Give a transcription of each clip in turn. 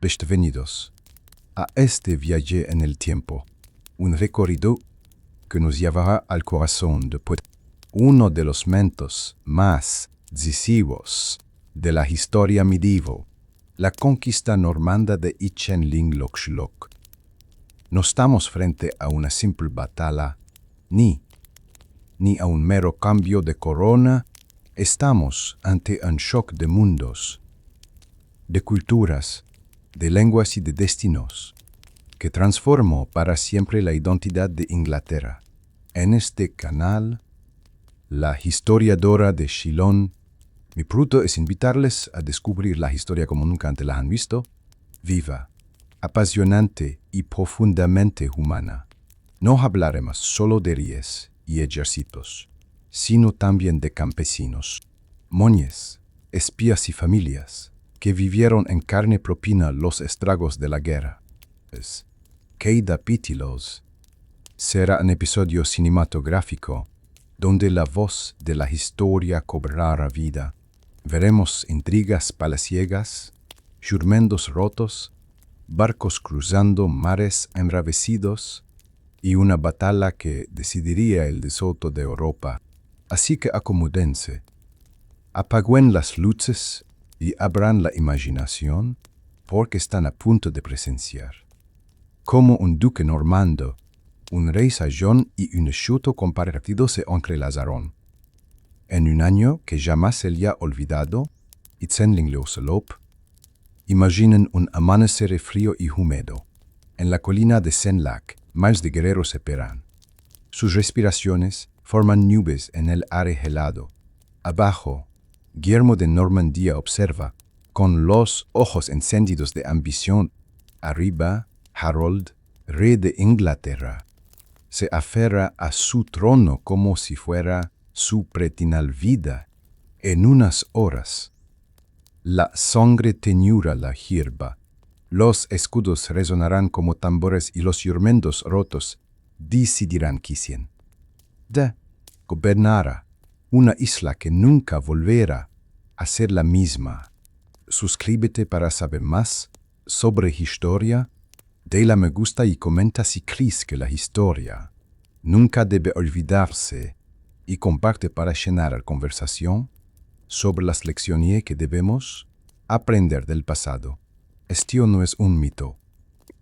Bienvenidos a este viaje en el tiempo, un recorrido que nos llevará al corazón de uno de los momentos más decisivos de la historia medieval, la conquista normanda de Ichen-Ling-Lox-Lok. No estamos frente a una simple batalla, ni a un mero cambio de corona, estamos ante un shock de mundos, de culturas, de lenguas y de destinos, que transformó para siempre la identidad de Inglaterra. En este canal, la historiadora de Shillong, mi fruto es invitarles a descubrir la historia como nunca antes la han visto, viva, apasionante y profundamente humana. No hablaremos solo de reyes y ejércitos, sino también de campesinos, monjes, espías y familias que vivieron en carne propia los estragos de la guerra. Cada capítulo será un episodio cinematográfico donde la voz de la historia cobrará vida. Veremos intrigas palaciegas, juramentos rotos, barcos cruzando mares embravecidos y una batalla que decidiría el destino de Europa. Así que acomódense, apaguen las luces y abran la imaginación, porque están a punto de presenciar cómo un duque normando, un rey sajón y un enxuto compartido se entrelazaron. En un año que jamás sería olvidado, Ichen-Ling-Lox-Lok, imaginen un amanecer frío y húmedo. En la colina de Senlac, miles de guerreros esperan. Sus respiraciones forman nubes en el aire helado. Abajo, Guillermo de Normandía observa, con los ojos encendidos de ambición. Arriba, Harold, rey de Inglaterra, se aferra a su trono como si fuera su pretinal vida. En unas horas, la sangre teñirá la hierba, los escudos resonarán como tambores y los juramentos rotos decidirán quién gobernará una isla que nunca volverá a ser la misma. Suscríbete para saber más sobre historia. Dale me gusta y comenta si crees que la historia nunca debe olvidarse y comparte para llenar la conversación sobre las lecciones que debemos aprender del pasado. Esto no es un mito,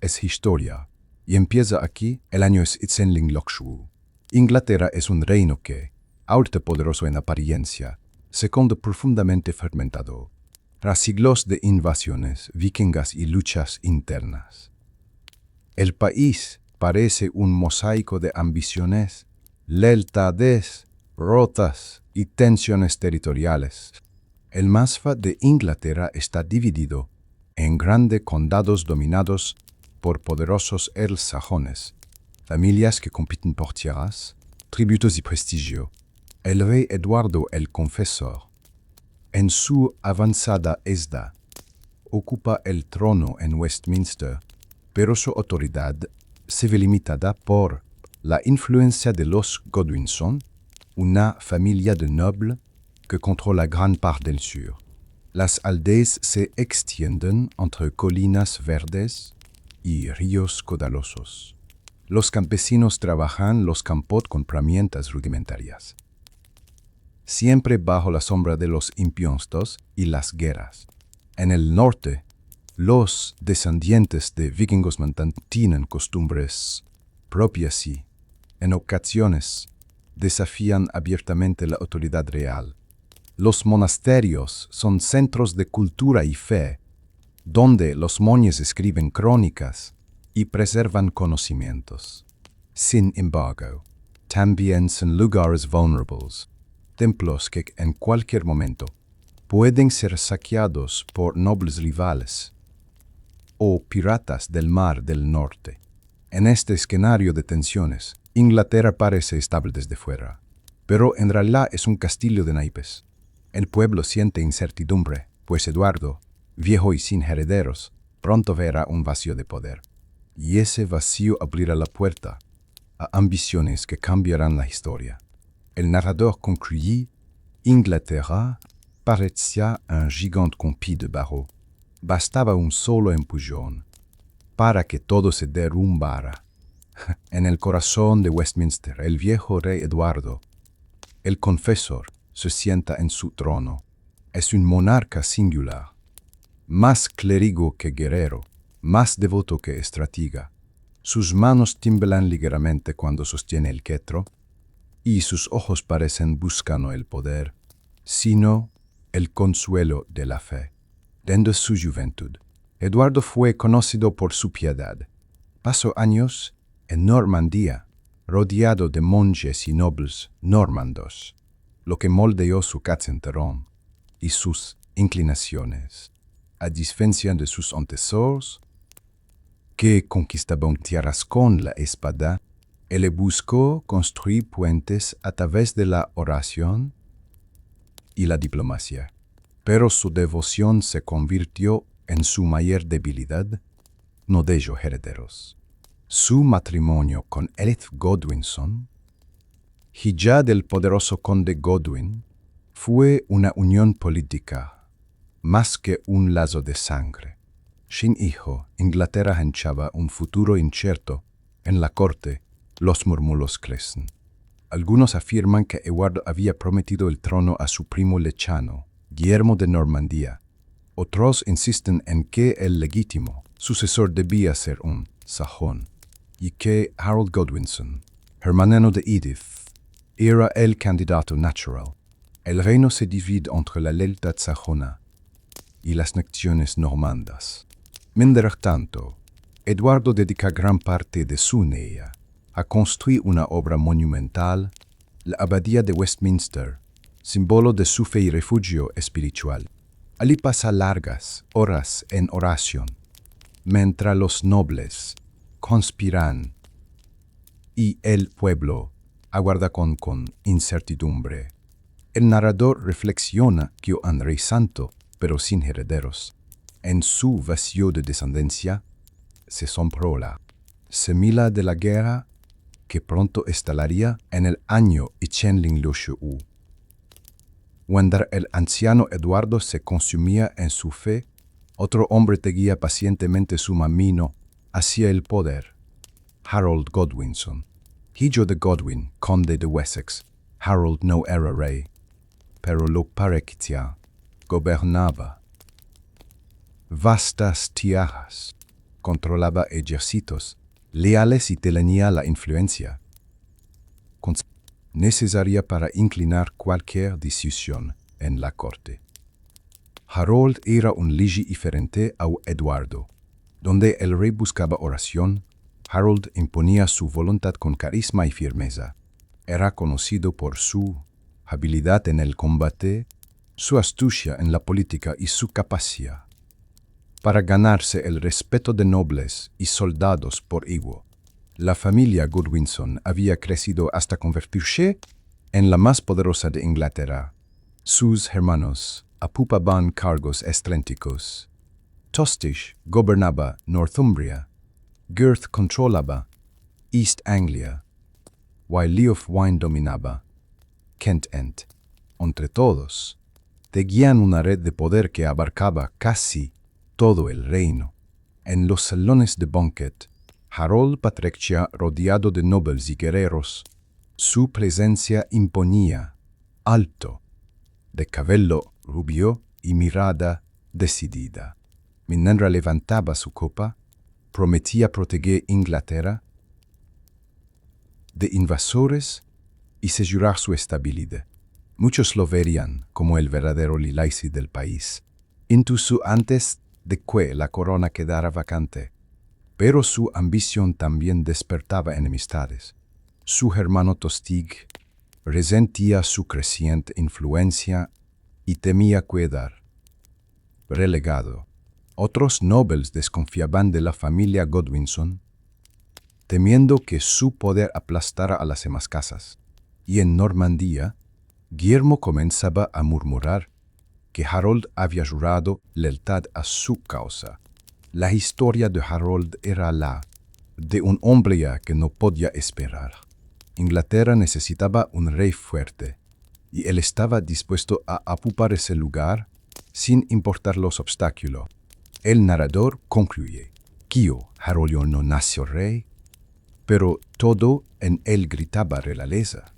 es historia. Y empieza aquí, el año es Ichen-Ling-Lox-Lok. Inglaterra es un reino que, ahorita poderoso en apariencia, segundo profundamente fragmentado, tras siglos de invasiones, vikingas y luchas internas. El país parece un mosaico de ambiciones, lealtades rotas y tensiones territoriales. El mapa de Inglaterra está dividido en grandes condados dominados por poderosos earls sajones, familias que compiten por tierras, tributos y prestigio. El rey Eduardo el Confesor, en su avanzada edad, ocupa el trono en Westminster, pero su autoridad se ve limitada por la influencia de los Godwinson, una familia de nobles que controla gran parte del sur. Las aldeas se extienden entre colinas verdes y ríos caudalosos. Los campesinos trabajan los campos con herramientas rudimentarias, siempre bajo la sombra de los impuestos y las guerras. En el norte, los descendientes de vikingos mantienen costumbres propias y, en ocasiones, desafían abiertamente la autoridad real. Los monasterios son centros de cultura y fe, donde los monjes escriben crónicas y preservan conocimientos. Sin embargo, también son lugares vulnerables, templos que en cualquier momento pueden ser saqueados por nobles rivales o piratas del Mar del Norte. En este escenario de tensiones, Inglaterra parece estable desde fuera, pero en realidad es un castillo de naipes. El pueblo siente incertidumbre, pues Eduardo, viejo y sin herederos, pronto verá un vacío de poder. Y ese vacío abrirá la puerta a ambiciones que cambiarán la historia. El narrador concluye: Inglaterra parecía un gigante con pied de barro, Bastaba un solo empujón para que todo se derrumbara. En el corazón de Westminster, el viejo rey Eduardo, el confesor, se sienta en su trono. Es un monarca singular, más clérigo que guerrero, más devoto que estratega. Sus manos tiemblan ligeramente cuando sostiene el cetro, y sus ojos parecen buscar no el poder, sino el consuelo de la fe. Desde su juventud, Eduardo fue conocido por su piedad. Pasó años en Normandía, rodeado de monjes y nobles normandos, lo que moldeó su carácter y sus inclinaciones. A diferencia de sus antecesores, que conquistaban tierras con la espada, él buscó construir puentes a través de la oración y la diplomacia. Pero su devoción se convirtió en su mayor debilidad, no dejó herederos. Su matrimonio con Edith Godwinson, hija del poderoso conde Godwin, fue una unión política, más que un lazo de sangre. Sin hijo, Inglaterra hinchaba un futuro incierto. En la corte, los murmullos crecen. Algunos afirman que Eduardo había prometido el trono a su primo lechano, Guillermo de Normandía. Otros insisten en que el legítimo sucesor debía ser un sajón, y que Harold Godwinson, hermano de Edith, era el candidato natural. El reino se divide entre la lealtad sajona y las naciones normandas. Mientras tanto, Eduardo dedica gran parte de su energía a construir una obra monumental, la Abadía de Westminster, símbolo de su fe y refugio espiritual. Allí pasa largas horas en oración, mientras los nobles conspiran y el pueblo aguarda con incertidumbre. El narrador reflexiona que un rey santo, pero sin herederos, en su vacío de descendencia, se sombró la semilla de la guerra que pronto estallaría en el año 1801. Cuando el anciano Eduardo se consumía en su fe, otro hombre seguía pacientemente su camino hacia el poder. Harold Godwinson, hijo de Godwin, conde de Wessex. Harold no era rey, pero lo parecía. Gobernaba vastas tierras, controlaba ejércitos leales y tenía la influencia necesaria para inclinar cualquier decisión en la corte. Harold era un ligi diferente a Eduardo. Donde el rey buscaba oración, Harold imponía su voluntad con carisma y firmeza. Era conocido por su habilidad en el combate, su astucia en la política y su capacidad para ganarse el respeto de nobles y soldados por igual. La familia Godwinson había crecido hasta convertirse en la más poderosa de Inglaterra. Sus hermanos ocupaban cargos estratégicos. Tostish gobernaba Northumbria, Gurth controlaba East Anglia, while Leof Wine dominaba Kent End. Entre todos, tejían una red de poder que abarcaba casi todo el reino. En los salones de banquet, Harold parecía rodeado de nobles y guerreros. Su presencia imponía, alto, de cabello rubio y mirada decidida. Mientras levantaba su copa, prometía proteger Inglaterra de invasores y asegurar su estabilidad. Muchos lo verían como el verdadero Lilasi del país, incluso antes de que la corona quedara vacante. Pero su ambición también despertaba enemistades. Su hermano Tostig resentía su creciente influencia y temía quedar relegado. Otros nobles desconfiaban de la familia Godwinson, temiendo que su poder aplastara a las demás casas. Y en Normandía, Guillermo comenzaba a murmurar que Harold había jurado lealtad a su causa. La historia de Harold era la de un hombre ya que no podía esperar. Inglaterra necesitaba un rey fuerte, y él estaba dispuesto a ocupar ese lugar sin importar los obstáculos. El narrador concluye: Kio, Harold no nació rey, pero todo en él gritaba realeza.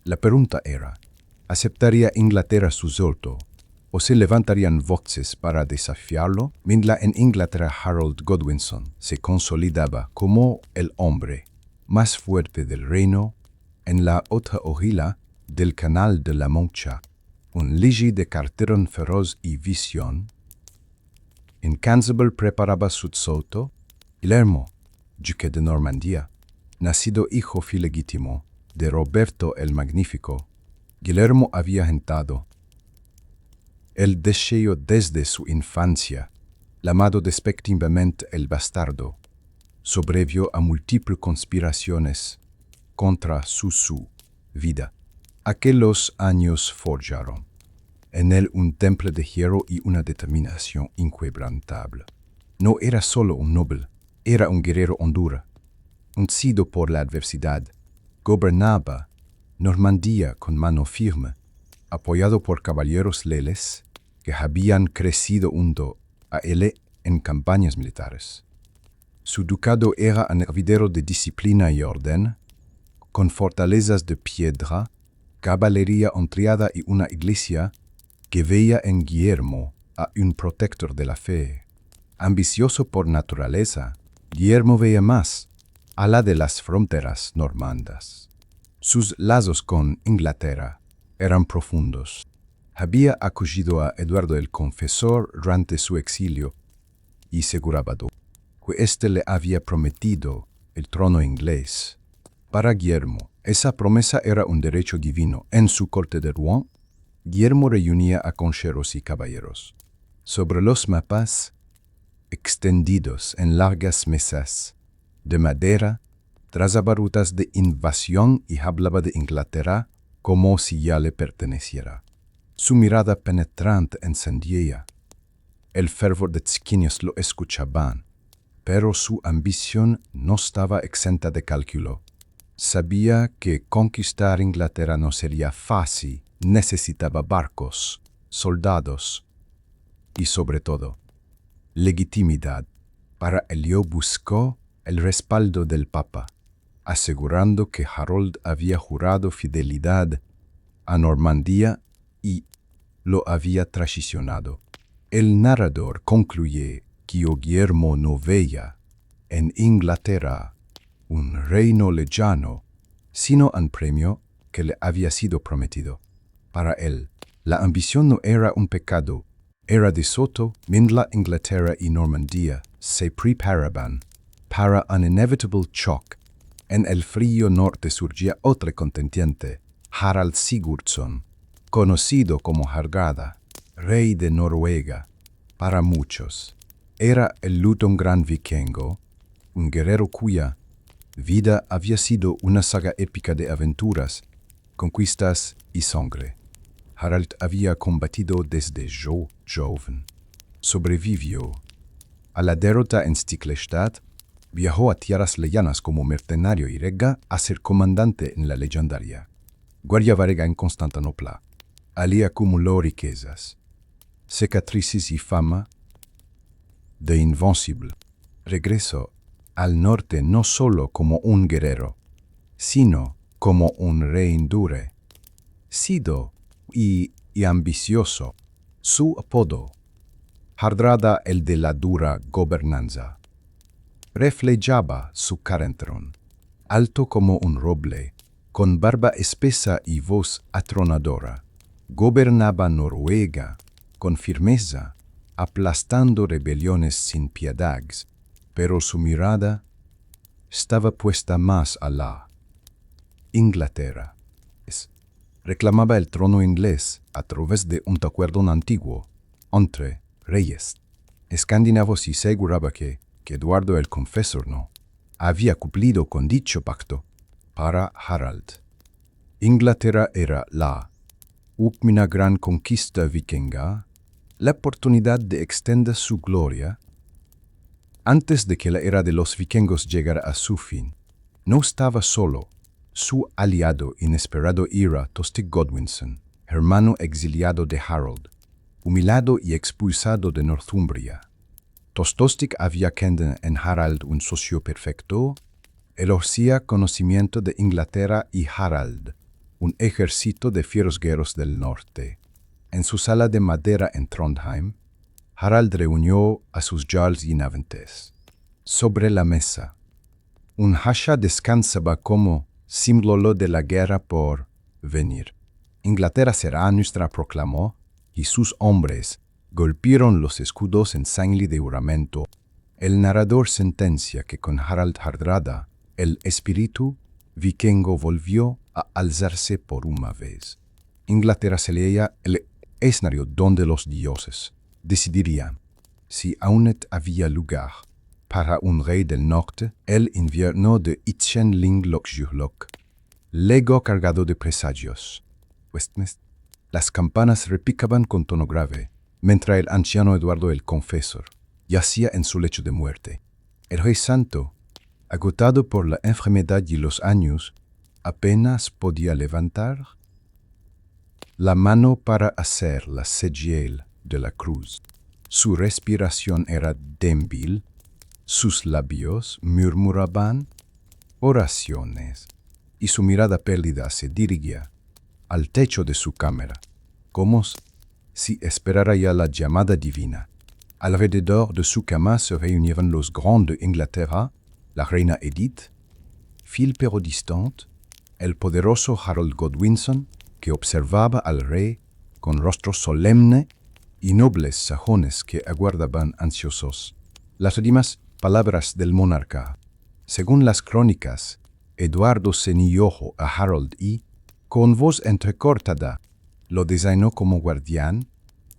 La pregunta era, ¿aceptaría Inglaterra su solto o se levantarían voces para desafiarlo? Mientras en Inglaterra Harold Godwinson se consolidaba como el hombre más fuerte del reino, en la otra orilla del Canal de la Mancha, un ligi de cartón feroz y visión. Incansable preparaba su solto. Guillermo, duque de Normandía, nacido hijo ilegítimo de Roberto el Magnífico, Guillermo había gentado el deseo desde su infancia, llamado despectivamente el bastardo. Sobrevivió a múltiples conspiraciones contra su vida. Aquellos años forjaron en él un temple de hierro y una determinación inquebrantable. No era solo un noble, era un guerrero hondura. Uncido por la adversidad, gobernaba Normandía con mano firme, apoyado por caballeros leales que habían crecido junto a él en campañas militares. Su ducado era un hervidero de disciplina y orden, con fortalezas de piedra, caballería honrada y una iglesia que veía en Guillermo a un protector de la fe. Ambicioso por naturaleza, Guillermo veía más allá de las fronteras normandas. Sus lazos con Inglaterra eran profundos. Había acogido a Eduardo el Confesor durante su exilio y aseguraba que éste le había prometido el trono inglés. Para Guillermo, esa promesa era un derecho divino. En su corte de Rouen, Guillermo reunía a concheros y caballeros. Sobre los mapas, extendidos en largas mesas de madera, trazaba rutas de invasión y hablaba de Inglaterra como si ya le perteneciera. Su mirada penetrante encendía. El fervor de Tzquinios lo escuchaban, pero su ambición no estaba exenta de cálculo. Sabía que conquistar Inglaterra no sería fácil, necesitaba barcos, soldados y, sobre todo, legitimidad. Para ello buscó el respaldo del Papa, asegurando que Harold había jurado fidelidad a Normandía y lo había traicionado. El narrador concluye que Guillermo no veía en Inglaterra un reino lejano, sino un premio que le había sido prometido. Para él, la ambición no era un pecado, era de soto mientras Inglaterra y Normandía se preparaban para un inevitable choque. En el frío norte surgía otro contendiente, Harald Sigurdsson, conocido como Hardrada, rey de Noruega. Para muchos, era el un gran vikingo, un guerrero cuya vida había sido una saga épica de aventuras, conquistas y sangre. Harald había combatido desde joven. Sobrevivió a la derrota en Stiklestad, viajó a tierras lejanas como mercenario y llegó a ser comandante en la legendaria Guardia Varega en Constantinopla. Allí acumuló riquezas, cicatrices y fama de invencible. Regresó al norte no solo como un guerrero, sino como un rey dure, sido y ambicioso. Su apodo, Hardrada el de la dura gobernanza, reflejaba su carácter. Alto como un roble, con barba espesa y voz atronadora, gobernaba Noruega con firmeza, aplastando rebeliones sin piedad, pero su mirada estaba puesta más a la Inglaterra. Reclamaba el trono inglés a través de un acuerdo antiguo entre reyes escandinavos y aseguraba que Eduardo el Confesor no había cumplido con dicho pacto. Para Harald, Inglaterra era la última gran conquista vikinga, la oportunidad de extender su gloria. Antes de que la era de los vikingos llegara a su fin, no estaba solo. Su aliado inesperado era Tostig Godwinson, hermano exiliado de Harold, humillado y expulsado de Northumbria. Tostostik había kenden en Harald un socio perfecto, elogia conocimiento de Inglaterra y Harald, un ejército de fieros guerreros del norte. En su sala de madera en Trondheim, Harald reunió a sus jarls y navantes. Sobre la mesa, un hacha descansaba como símbolo de la guerra por venir. Inglaterra será nuestra, proclamó, y sus hombres golpearon los escudos en sangre de juramento. El narrador sentencia que con Harald Hardrada, el espíritu vikingo volvió a alzarse por una vez. Inglaterra sería el escenario donde los dioses decidirían si aún había lugar para un rey del norte. El invierno de Itchen-Ling-Loch-Jurloch, lego cargado de presagios. Westminster. Las campanas repicaban con tono grave, mientras el anciano Eduardo el Confesor yacía en su lecho de muerte. El rey santo, agotado por la enfermedad y los años, apenas podía levantar la mano para hacer la señal de la cruz. Su respiración era débil, sus labios murmuraban oraciones, y su mirada pálida se dirigía al techo de su cámara, como si esperara ya la llamada divina. Alrededor de su cama se reunían los grandes de Inglaterra, la reina Edith, fiel pero distante, el poderoso Harold Godwinson, que observaba al rey con rostro solemne, y nobles sajones que aguardaban ansiosos las últimas palabras del monarca. Según las crónicas, Eduardo se unió a Harold y, con voz entrecortada, lo designó como guardián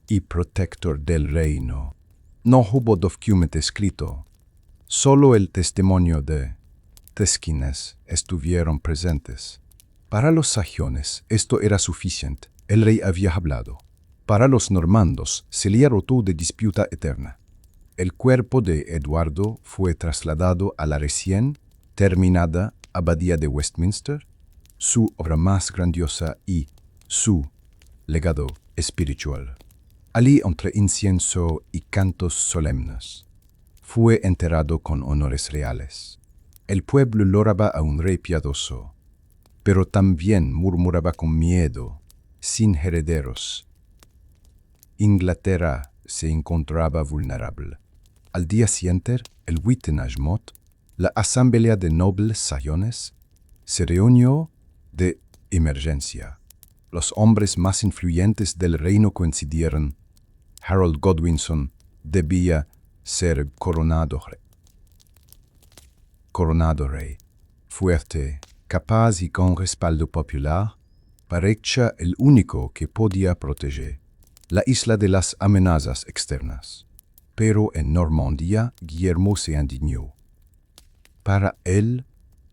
y protector del reino. No hubo documento escrito, solo el testimonio de tesquines estuvieron presentes. Para los sajones esto era suficiente, el rey había hablado. Para los normandos se le rotó de disputa eterna. El cuerpo de Eduardo fue trasladado a la recién terminada abadía de Westminster, su obra más grandiosa y su legado espiritual. Allí, entre incienso y cantos solemnes, fue enterrado con honores reales. El pueblo loraba a un rey piadoso, pero también murmuraba con miedo, sin herederos. Inglaterra se encontraba vulnerable. Al día siguiente, el 8 de Najmot, la asamblea de nobles sajones se reunió de emergencia. Los hombres más influyentes del reino coincidieron. Harold Godwinson debía ser coronado rey. Fuerte, capaz y con respaldo popular, parecía el único que podía proteger la isla de las amenazas externas. Pero en Normandía, Guillermo se indignó. Para él,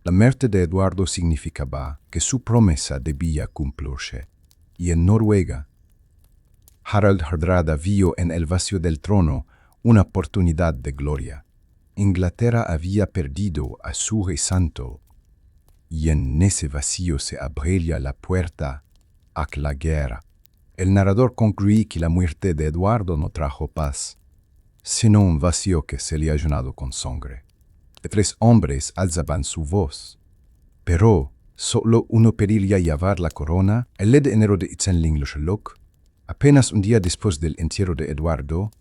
la muerte de Eduardo significaba que su promesa debía cumplirse. Y en Noruega, Harald Hardrada vio en el vacío del trono una oportunidad de gloria. Inglaterra había perdido a su rey santo, y en ese vacío se abriría la puerta a la guerra. El narrador concluye que la muerte de Eduardo no trajo paz, sino un vacío que se le ha llenado con sangre. De 3 hombres alzaban su voz, pero solo uno pediría llevar la corona. El 10 de enero de Itchen-Ling-Loch, apenas un día después del entierro de Eduardo,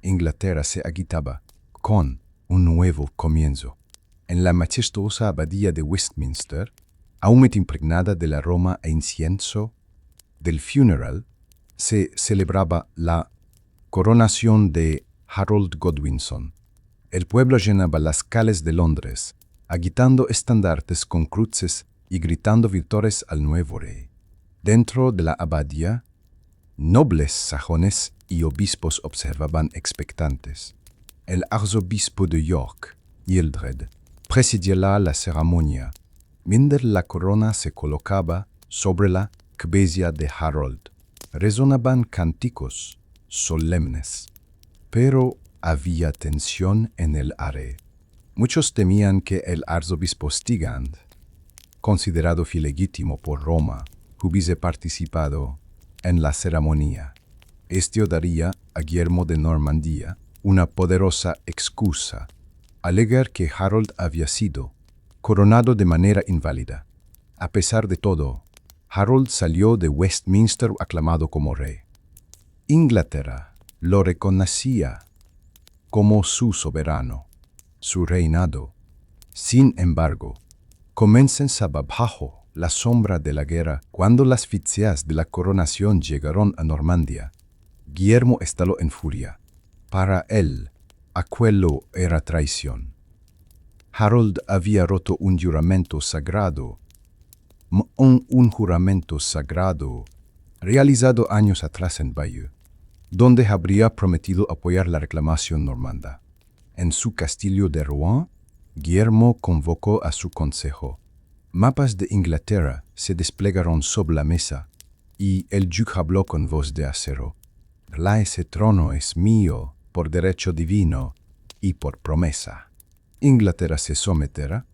Inglaterra se agitaba con un nuevo comienzo. En la majestuosa abadía de Westminster, aún impregnada del aroma e incienso del funeral, se celebraba la coronación de Harold Godwinson. El pueblo llenaba las calles de Londres, agitando estandartes con cruces y gritando victorias al nuevo rey. Dentro de la abadía, nobles sajones y obispos observaban expectantes. El arzobispo de York, Ealdred, presidía la ceremonia, mientras la corona se colocaba sobre la cabeza de Harold. Resonaban cánticos solemnes, pero había tensión en el aire. Muchos temían que el arzobispo Stigand, considerado ilegítimo por Roma, hubiese participado en la ceremonia. Esto daría a Guillermo de Normandía una poderosa excusa, alegar que Harold había sido coronado de manera inválida. A pesar de todo, Harold salió de Westminster aclamado como rey. Inglaterra lo reconocía como su soberano. Su reinado, sin embargo, comenzaba bajo la sombra de la guerra. Cuando las noticias de la coronación llegaron a Normandía, Guillermo estalló en furia. Para él, aquello era traición. Harold había roto un juramento sagrado, un juramento sagrado realizado años atrás en Bayeux, donde habría prometido apoyar la reclamación normanda. En su castillo de Rouen, Guillermo convocó a su consejo. Mapas de Inglaterra se desplegaron sobre la mesa, y el duque habló con voz de acero. Ese trono es mío por derecho divino y por promesa. ¿Inglaterra se someterá?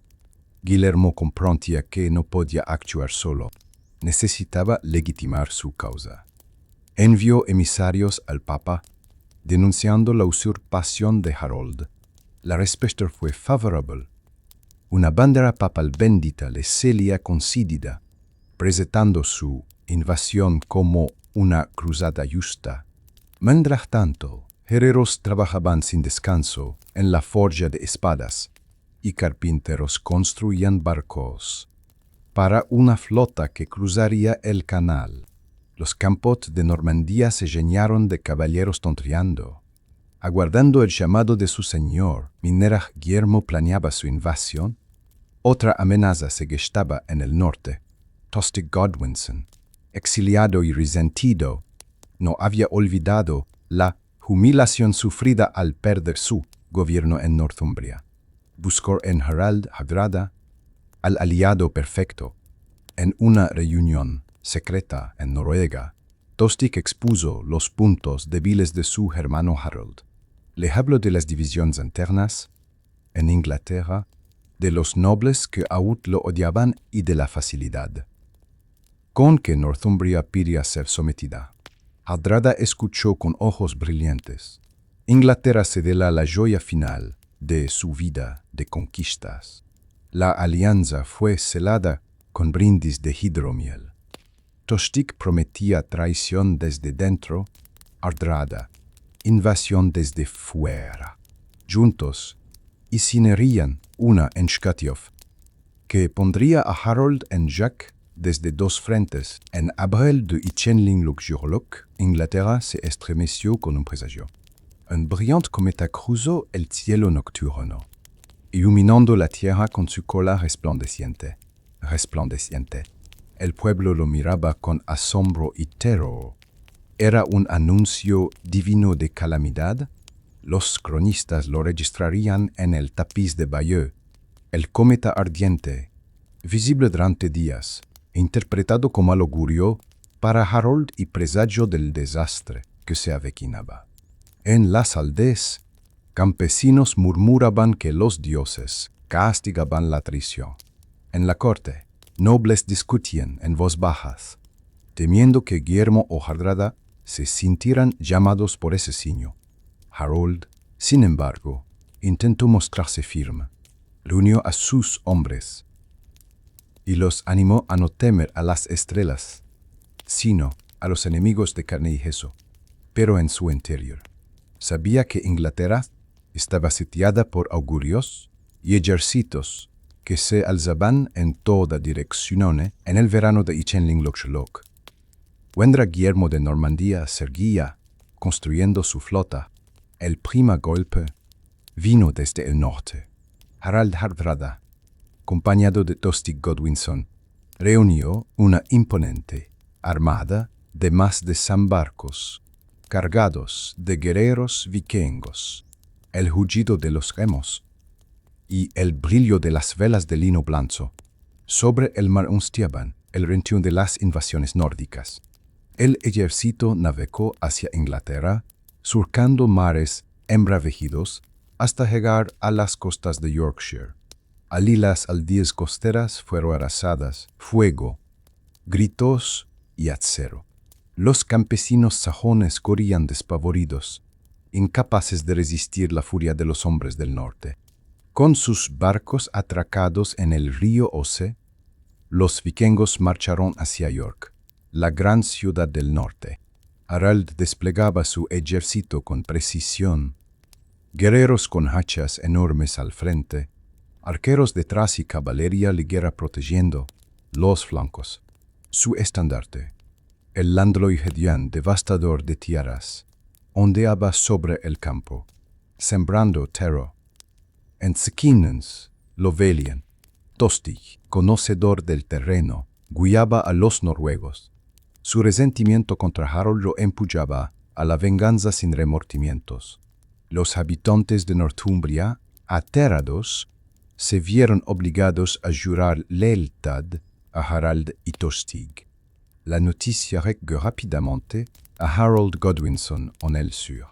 Guillermo comprendía que no podía actuar solo. Necesitaba legitimar su causa. Envió emisarios al Papa, denunciando la usurpación de Harold. La respuesta fue favorable. Una bandera papal bendita le sería concedida, presentando su invasión como una cruzada justa. Mientras tanto, herreros trabajaban sin descanso en la forja de espadas y carpinteros construían barcos para una flota que cruzaría el canal. Los campos de Normandía se llenaron de caballeros tonteando. Aguardando el llamado de su señor, mientras Guillermo planeaba su invasión, otra amenaza se gestaba en el norte. Tostig Godwinson, exiliado y resentido, no había olvidado la humillación sufrida al perder su gobierno en Northumbria. Buscó en Harald Hardrada al aliado perfecto. En una reunión secreta en Noruega, Tostig expuso los puntos débiles de su hermano Harold. Le habló de las divisiones internas en Inglaterra, de los nobles que aún lo odiaban y de la facilidad con que Northumbria pedía ser sometida. Hardrada escuchó con ojos brillantes. Inglaterra cederá la joya final de su vida de conquistas. La alianza fue celada con brindis de hidromiel. Tostig prometía traición desde dentro, Hardrada, invasión desde fuera. Juntos, hicieron una en Scotiaft, que pondría a Harold en jaque desde dos frentes. En abril de Ichenling-Luxjurlock, Inglaterra se estremeció con un presagio. Un brillante cometa cruzó el cielo nocturno, iluminando la tierra con su cola resplandeciente. El pueblo lo miraba con asombro y terror. ¿Era un anuncio divino de calamidad? Los cronistas lo registrarían en el tapiz de Bayeux. El cometa ardiente, visible durante días, interpretado como augurio para Harold y presagio del desastre que se avecinaba. En las aldeas, campesinos murmuraban que los dioses castigaban la traición. En la corte, nobles discutían en voz bajas, temiendo que Guillermo o Hardrada se sintieran llamados por ese signo. Harold, sin embargo, intentó mostrarse firme. Reunió a sus hombres y los animó a no temer a las estrellas, sino a los enemigos de carne y hueso. Pero en su interior, sabía que Inglaterra estaba sitiada por augurios y ejércitos que se alzaban en toda dirección en el verano de Ichenling-Luxjurlock. Cuando Guillermo de Normandía seguía construyendo su flota, el primer golpe vino desde el norte. Harald Hardrada, acompañado de Tostig Godwinson, reunió una imponente armada de más de 100 barcos, cargados de guerreros vikingos. El rugido de los remos y el brillo de las velas de lino blanco sobre el mar anunciaban el retorno de las invasiones nórdicas. El ejército navegó hacia Inglaterra, surcando mares embravejidos hasta llegar a las costas de Yorkshire. Allí las aldeas costeras fueron arrasadas, fuego, gritos y acero. Los campesinos sajones corrían despavoridos, incapaces de resistir la furia de los hombres del norte. Con sus barcos atracados en el río Osse, los vikingos marcharon hacia York, la gran ciudad del norte. Harald desplegaba su ejército con precisión, guerreros con hachas enormes al frente, arqueros detrás y caballería ligera protegiendo los flancos. Su estandarte, el Landloihedjan devastador de tierras, ondeaba sobre el campo, sembrando terror. En Sekinens, Lovelian, Tostig, conocedor del terreno, guiaba a los noruegos. Su resentimiento contra Harold lo empujaba a la venganza sin remordimientos. Los habitantes de Northumbria, aterrados, se vieron obligados a jurar lealtad a Harald y Tostig. La noticia llegó rápidamente a Harold Godwinson en el sur.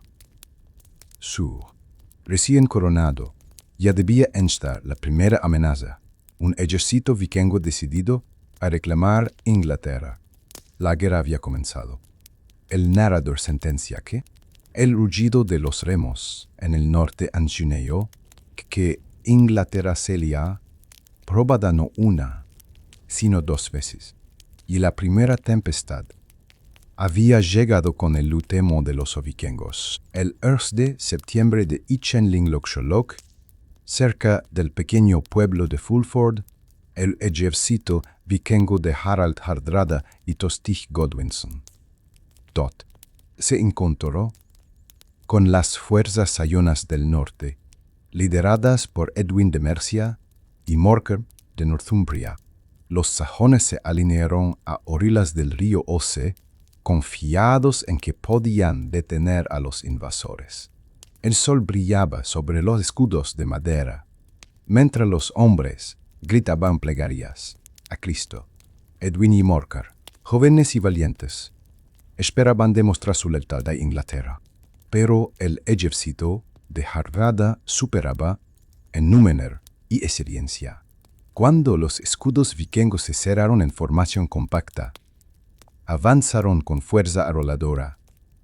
Recién coronado, ya debía estar la primera amenaza, un ejército vikingo decidido a reclamar Inglaterra. La guerra había comenzado. El narrador sentencia que el rugido de los remos en el norte enseñó que Inglaterra sería probada no una, sino 2 veces, y la primera tempestad había llegado con el último de los vikingos. El 1 de septiembre de Ichenlingloksholok, cerca del pequeño pueblo de Fulford, el ejército vikingo de Harald Hardrada y Tostig Godwinson se encontró con las fuerzas sajonas del norte, lideradas por Edwin de Mercia y Morkar de Northumbria. Los sajones se alinearon a orillas del río Osse, confiados en que podían detener a los invasores. El sol brillaba sobre los escudos de madera, mientras los hombres gritaban plegarias a Cristo. Edwin y Morkar, jóvenes y valientes, esperaban demostrar su lealtad a Inglaterra, pero el ejército de Hardrada superaba en número y experiencia. Cuando los escudos vikingos se cerraron en formación compacta, avanzaron con fuerza arrolladora.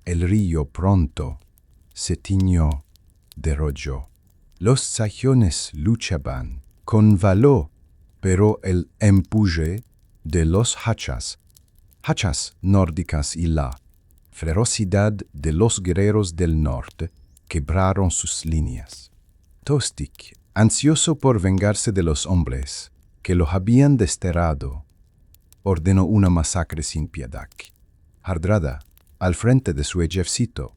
El río pronto se tiñó de rojo. Los sajones luchaban con valor, pero el empuje de los hachas nórdicas y la ferocidad de los guerreros del norte quebraron sus líneas. Tostig, ansioso por vengarse de los hombres que lo habían desterrado, ordenó una masacre sin piedad. Hardrada, al frente de su ejército,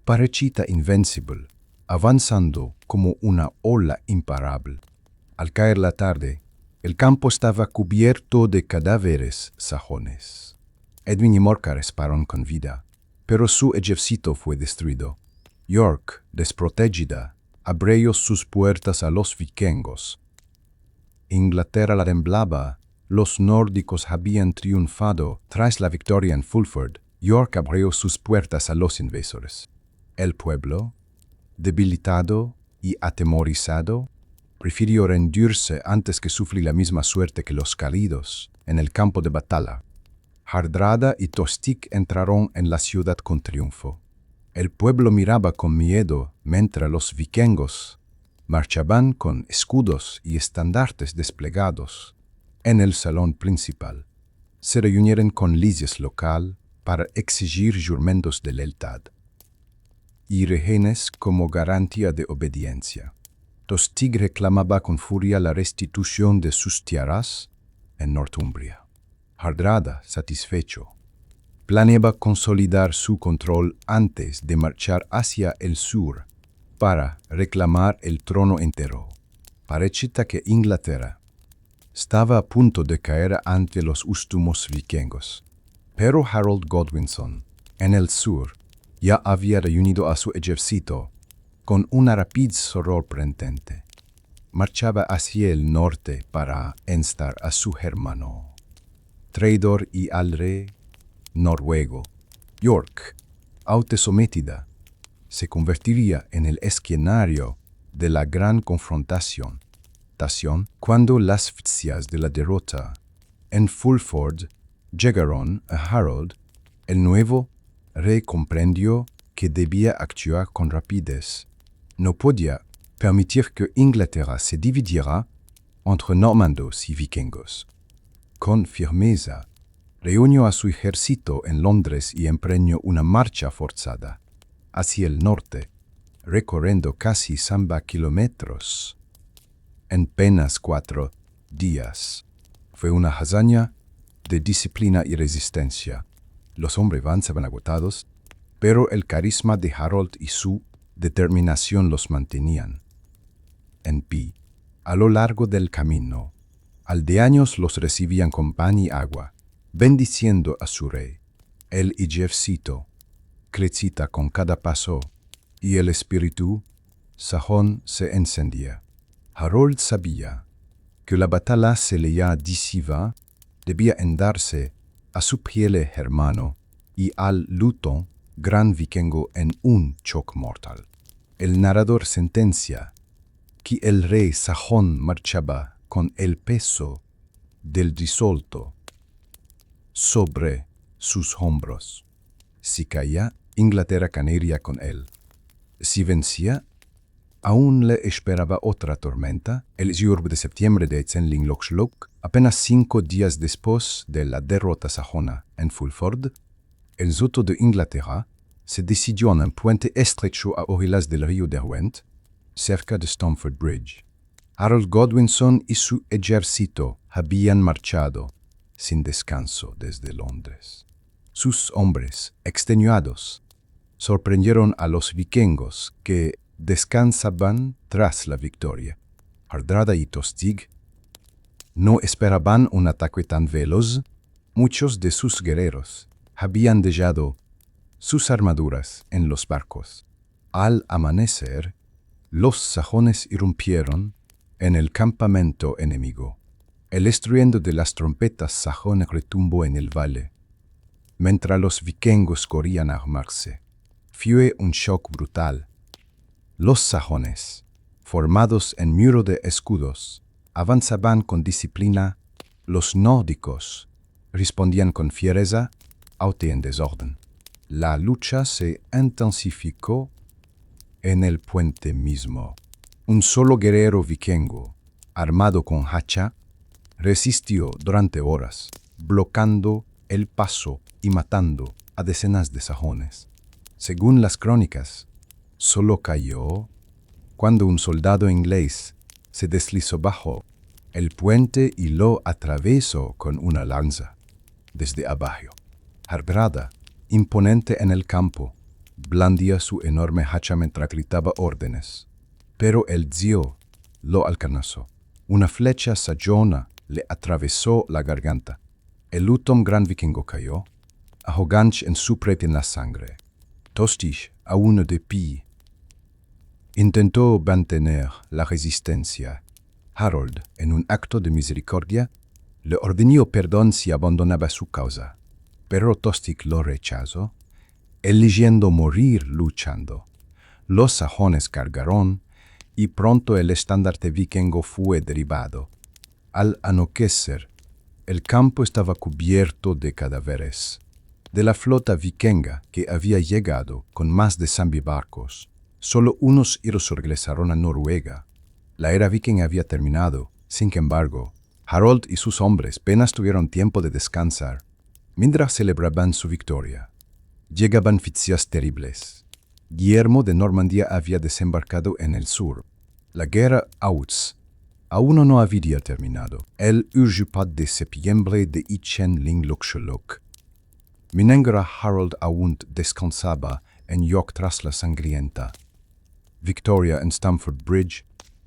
parecía invencible, avanzando como una ola imparable. Al caer la tarde, el campo estaba cubierto de cadáveres sajones. Edwin y Morkar escaparon con vida, pero su ejército fue destruido. York, desprotegida, abrió sus puertas a los vikingos. Inglaterra la temblaba. Los nórdicos habían triunfado. Tras la victoria en Fulford, York abrió sus puertas a los invasores. El pueblo, debilitado y atemorizado, prefirió rendirse antes que sufrir la misma suerte que los caídos en el campo de batalla. Hardrada y Tostig entraron en la ciudad con triunfo. El pueblo miraba con miedo mientras los vikingos marchaban con escudos y estandartes desplegados. En el salón principal, se reunieron con lides local para exigir juramentos de lealtad y rehenes como garantía de obediencia. Tostig reclamaba con furia la restitución de sus tierras en Northumbria. Hardrada, satisfecho, planeaba consolidar su control antes de marchar hacia el sur para reclamar el trono entero. Parecía que Inglaterra estaba a punto de caer ante los últimos vikingos. Pero Harold Godwinson, en el sur, ya había reunido a su ejército con una rapidez sorprendente. Marchaba hacia el norte para enstar a su hermano, traidor y al rey noruego. York, autosometida, se convertiría en el escenario de la gran confrontación cuando las noticias de la derrota en Fulford llegaron a Harold. El nuevo rey comprendió que debía actuar con rapidez. No podía permitir que Inglaterra se dividiera entre normandos y vikingos. Con firmeza, reunió a su ejército en Londres y emprendió una marcha forzada hacia el norte, recorriendo casi 100 kilómetros en apenas 4 días. Fue una hazaña de disciplina y resistencia. Los hombres avanzaban agotados, pero el carisma de Harold y su determinación los mantenían en pie. A lo largo del camino, aldeanos los recibían con pan y agua, bendiciendo a su rey. El ejército crecía con cada paso, y el espíritu sajón se encendía. Harold sabía que la batalla se le decisiva debía darse a su fiel hermano y al Luton, gran vikingo, en un choque mortal. El narrador sentencia que el rey sajón marchaba con el peso del disuelto sobre sus hombros. Si caía, Inglaterra caería con él. Si vencía, aún le esperaba otra tormenta. El 10 de septiembre de Zenling-Lochlock, apenas 5 días después de la derrota sajona en Fulford, el soto de Inglaterra se decidió en un puente estrecho a orillas del río Derwent, cerca de Stamford Bridge. Harold Godwinson y su ejército habían marchado sin descanso desde Londres. Sus hombres, extenuados, sorprendieron a los vikingos que descansaban tras la victoria. Hardrada y Tostig no esperaban un ataque tan veloz. Muchos de sus guerreros habían dejado sus armaduras en los barcos. Al amanecer, los sajones irrumpieron en el campamento enemigo. El estruendo de las trompetas sajonas retumbó en el valle, mientras los vikingos corrían a armarse. Fue un shock brutal. Los sajones, formados en muro de escudos, avanzaban con disciplina. Los nórdicos respondían con fiereza, aunque en desorden. La lucha se intensificó en el puente mismo. Un solo guerrero vikingo, armado con hacha, resistió durante horas, bloqueando el paso y matando a decenas de sajones. Según las crónicas, solo cayó cuando un soldado inglés se deslizó bajo el puente y lo atravesó con una lanza desde abajo. Hardrada, imponente en el campo, blandía su enorme hacha mientras gritaba órdenes. Pero el dio lo alcanzó. Una flecha sajona le atravesó la garganta. El Luton gran vikingo cayó, ahogándose en su pecho en la sangre. Tostig, aún de pie, intentó mantener la resistencia. Harold, en un acto de misericordia, le ordenó perdón si abandonaba su causa, pero Tostig lo rechazó, eligiendo morir luchando. Los sajones cargaron y pronto el estandarte vikingo fue derribado. Al anochecer, el campo estaba cubierto de cadáveres. De la flota vikinga que había llegado con más de 100 barcos, solo unos regresaron a Noruega. La era vikinga había terminado. Sin embargo, Harold y sus hombres apenas tuvieron tiempo de descansar. Mientras celebraban su victoria, llegaban noticias terribles. Guillermo de Normandía había desembarcado en el sur. La guerra aún no había terminado. El 10 de septiembre de Zenling-Lochlock, mientras Harold aún descansaba en York tras la sangrienta victoria en Stamford Bridge,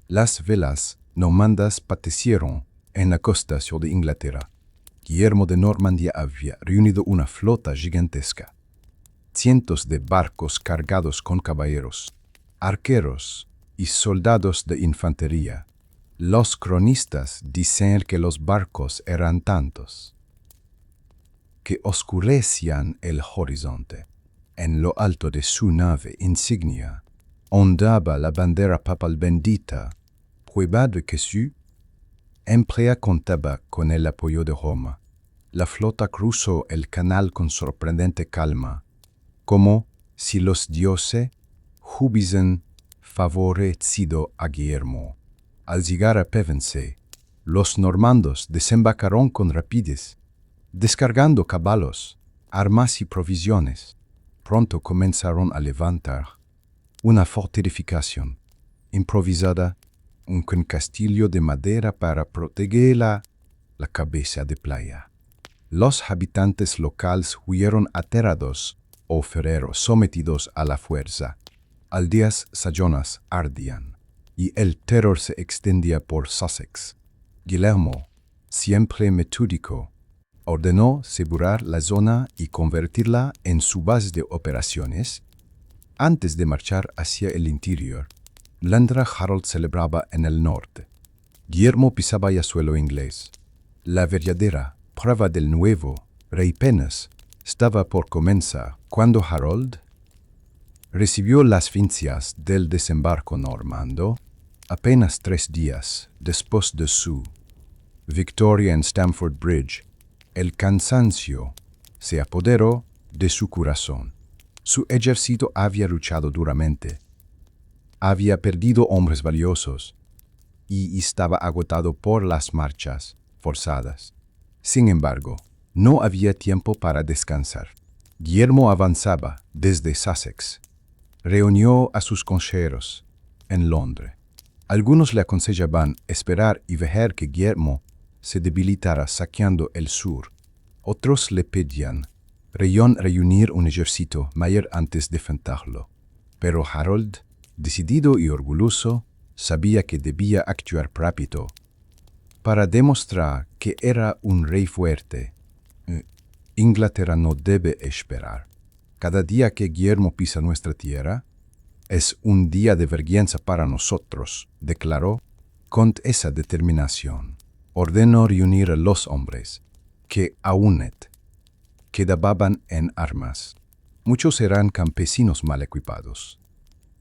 las velas normandas patecieron en la costa sur de Inglaterra. Guillermo de Normandía había reunido una flota gigantesca. Cientos de barcos cargados con caballeros, arqueros y soldados de infantería. Los cronistas dicen que los barcos eran tantos que oscurecían el horizonte. En lo alto de su nave insignia ondaba la bandera papal bendita, prueba de que su emplea contaba con el apoyo de Roma. La flota cruzó el canal con sorprendente calma, como si los dioses hubiesen favorecido a Guillermo. Al llegar a Pevensey, los normandos desembarcaron con rapidez, descargando caballos, armas y provisiones. Pronto comenzaron a levantar una fortificación improvisada, un castillo de madera para proteger la cabeza de playa. Los habitantes locales huyeron aterrados o ferreros sometidos a la fuerza. Aldeas sajonas ardían, y el terror se extendía por Sussex. Guillermo, siempre metódico, ordenó asegurar la zona y convertirla en su base de operaciones. Antes de marchar hacia el interior, Landra Harold celebraba en el norte. Guillermo pisaba ya suelo inglés. La verdadera prueba del nuevo rey apenas estaba por comenzar cuando Harold recibió las noticias del desembarco normando apenas 3 días después de su victoria en Stamford Bridge. El cansancio se apoderó de su corazón. Su ejército había luchado duramente, había perdido hombres valiosos y estaba agotado por las marchas forzadas. Sin embargo, no había tiempo para descansar. Guillermo avanzaba desde Sussex. Reunió a sus consejeros en Londres. Algunos le aconsejaban esperar y ver que Guillermo se debilitara saqueando el sur. Otros le pedían reunir un ejército mayor antes de enfrentarlo. Pero Harold, decidido y orgulloso, sabía que debía actuar rápido para demostrar que era un rey fuerte. Inglaterra no debe esperar. Cada día que Guillermo pisa nuestra tierra es un día de vergüenza para nosotros, declaró con esa determinación. Ordenó reunir a los hombres que aún quedaban en armas. Muchos eran campesinos mal equipados,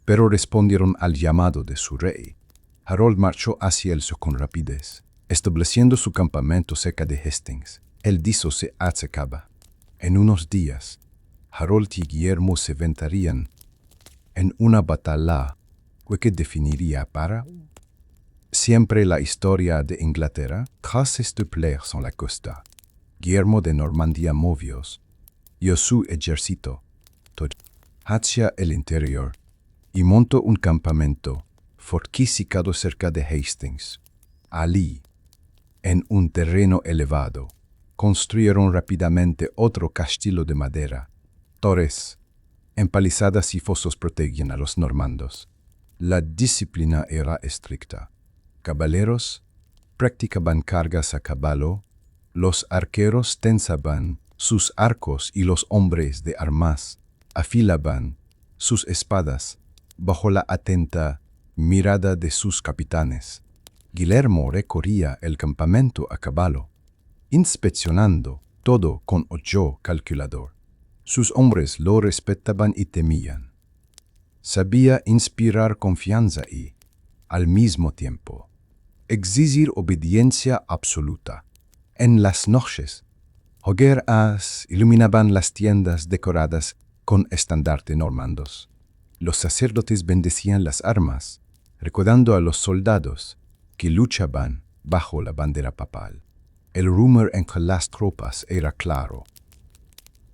pero respondieron al llamado de su rey. Harold marchó hacia el sur con rapidez, estableciendo su campamento cerca de Hastings. El diso se acercaba. En unos días, Harold y Guillermo se enfrentarían en una batalla que definiría para siempre la historia de Inglaterra. Tras estupleos en la costa, Guillermo de Normandía movió su ejército hacia el interior y montó un campamento fortificado cerca de Hastings. Allí, en un terreno elevado, construyeron rápidamente otro castillo de madera. Torres, empalizadas y fosos protegían a los normandos. La disciplina era estricta. Caballeros practicaban cargas a caballo, los arqueros tensaban sus arcos y los hombres de armas afilaban sus espadas bajo la atenta mirada de sus capitanes. Guillermo recorría el campamento a caballo, inspeccionando todo con ojo calculador. Sus hombres lo respetaban y temían. Sabía inspirar confianza y, al mismo tiempo, exigir obediencia absoluta. En las noches, hogueras iluminaban las tiendas decoradas con estandartes normandos. Los sacerdotes bendecían las armas, recordando a los soldados que luchaban bajo la bandera papal. El rumor entre las tropas era claro.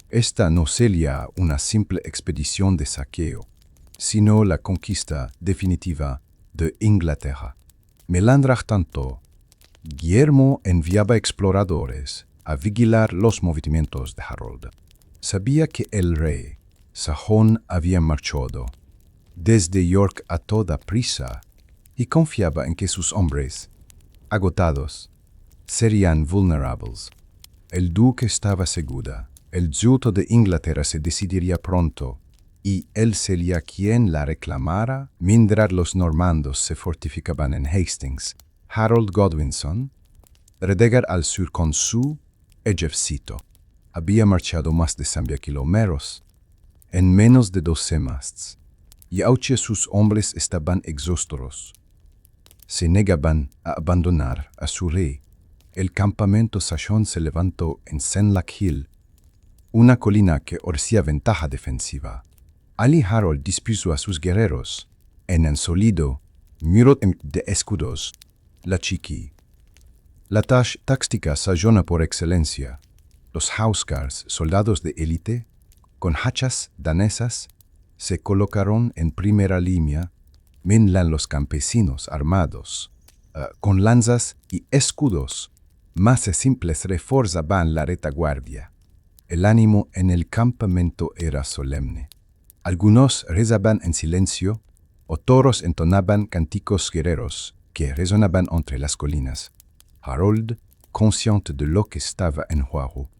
Esta no sería una simple expedición de saqueo, sino la conquista definitiva de Inglaterra. Mientras tanto, Guillermo enviaba exploradores a vigilar los movimientos de Harold. Sabía que el rey sajón había marchado desde York a toda prisa y confiaba en que sus hombres, agotados, serían vulnerables. El duque estaba seguro. El yuto de Inglaterra se decidiría pronto, y él sería quien la reclamara mientras los normandos se fortificaban en Hastings. Harold Godwinson, redegar al sur con su ejército, había marchado más de 100 kilómetros en menos de 2 semanas, y aunque sus hombres estaban exhaustos, se negaban a abandonar a su rey. El campamento sajón se levantó en Senlac Hill, una colina que ofrecía ventaja defensiva. Ali Harold dispuso a sus guerreros en el sólido muro de escudos, la chiqui. La táctica sayona por excelencia. Los Huscars, soldados de élite, con hachas danesas, se colocaron en primera línea, mientras los campesinos armados, con lanzas y escudos más simples reforzaban la retaguardia. El ánimo en el campamento era solemne. Algunos rezaban en silencio, otros entonaban cánticos guerreros que resonaban entre las colinas. Harold, consciente de lo que estaba en juego,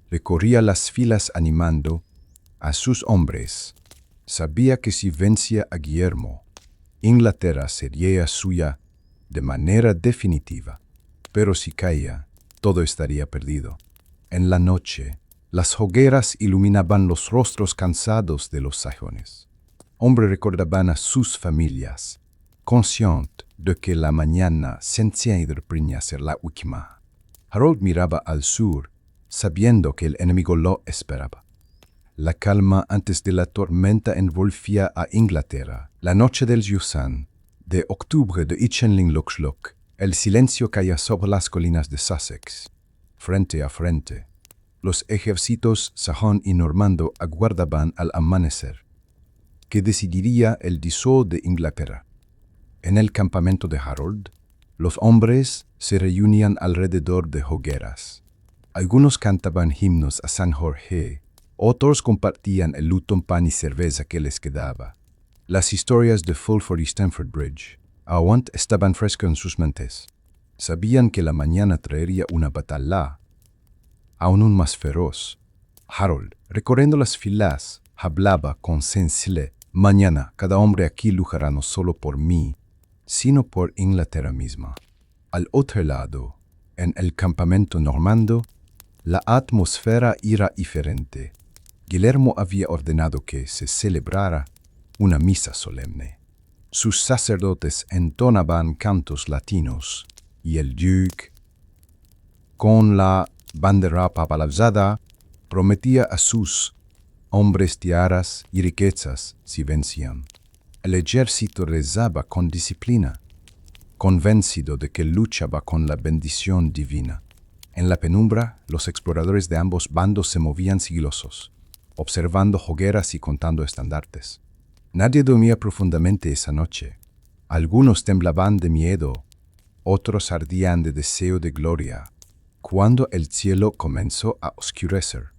recorría las filas animando a sus hombres. Sabía que si vencía a Guillermo, Inglaterra sería suya de manera definitiva. Pero si caía, todo estaría perdido. En la noche, las hogueras iluminaban los rostros cansados de los sajones. Hombres recordaban a sus familias, conscientes de que la mañana sentía ser la última. Harold miraba al sur, sabiendo que el enemigo lo esperaba. La calma antes de la tormenta envolvía a Inglaterra. La noche del Yusan, de octubre de Ichenling-Lochloch, el silencio caía sobre las colinas de Sussex. Frente a frente, los ejércitos sajón y normando aguardaban al amanecer, que decidiría el destino de Inglaterra. En el campamento de Harold, los hombres se reunían alrededor de hogueras. Algunos cantaban himnos a San Jorge, otros compartían el luto, pan y cerveza que les quedaba. Las historias de Fulford y Stamford Bridge aún estaban frescas en sus mentes. Sabían que la mañana traería una batalla, aún más feroz. Harold, recorriendo las filas, hablaba con sensibilidad. Mañana cada hombre aquí luchará no solo por mí, sino por Inglaterra misma. Al otro lado, en el campamento normando, la atmósfera era diferente. Guillermo había ordenado que se celebrara una misa solemne. Sus sacerdotes entonaban cantos latinos, y el duque, con la bandera papalazada, prometía a sus hombres tierras y riquezas si vencían. El ejército rezaba con disciplina, convencido de que luchaba con la bendición divina. En la penumbra, los exploradores de ambos bandos se movían sigilosos, observando hogueras y contando estandartes. Nadie dormía profundamente esa noche. Algunos temblaban de miedo, otros ardían de deseo de gloria. Cuando el cielo comenzó a oscurecer,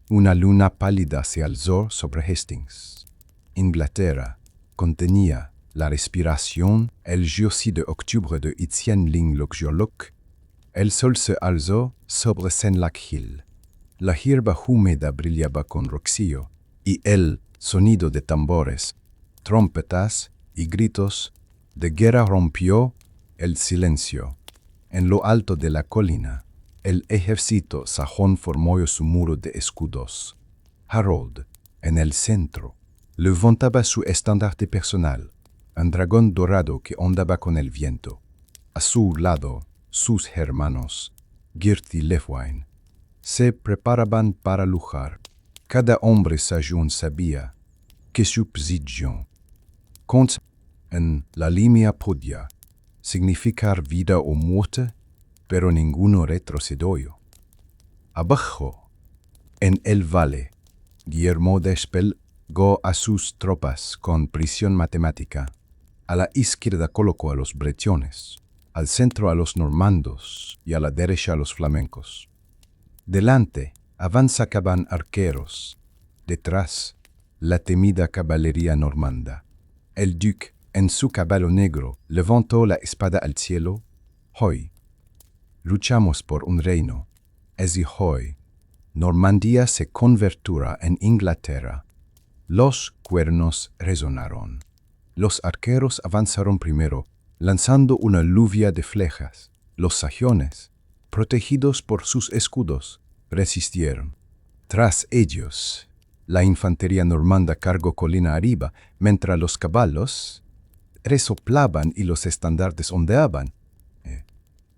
una luna pálida se alzó sobre Hastings. Inglaterra contenía la respiración. El 10 de octubre de Ichenling-Lochloch, el sol se alzó sobre Senlac Hill. La hierba húmeda brillaba con rocío, y el sonido de tambores, trompetas y gritos de guerra rompió el silencio. En lo alto de la colina, el ejército sajón formó su muro de escudos. Harold, en el centro, levantaba su estandarte personal, un dragón dorado que ondaba con el viento. A su lado, sus hermanos, Gert y Lefwine, se preparaban para luchar. Cada hombre sajón sabía que su posición en la línea podía significar vida o muerte, pero ninguno retrocedió. Abajo, en el valle, Guillermo desplegó a sus tropas con precisión matemática. A la izquierda colocó a los bretones, al centro a los normandos y a la derecha a los flamencos. Delante avanzaban arqueros, detrás la temida caballería normanda. El duque, en su caballo negro, levantó la espada al cielo. Hoy luchamos por un reino. Y hoy Normandía se convertirá en Inglaterra. Los cuernos resonaron. Los arqueros avanzaron primero, lanzando una lluvia de flechas. Los sajones, protegidos por sus escudos, resistieron. Tras ellos, la infantería normanda cargó colina arriba, mientras los caballos resoplaban y los estandartes ondeaban.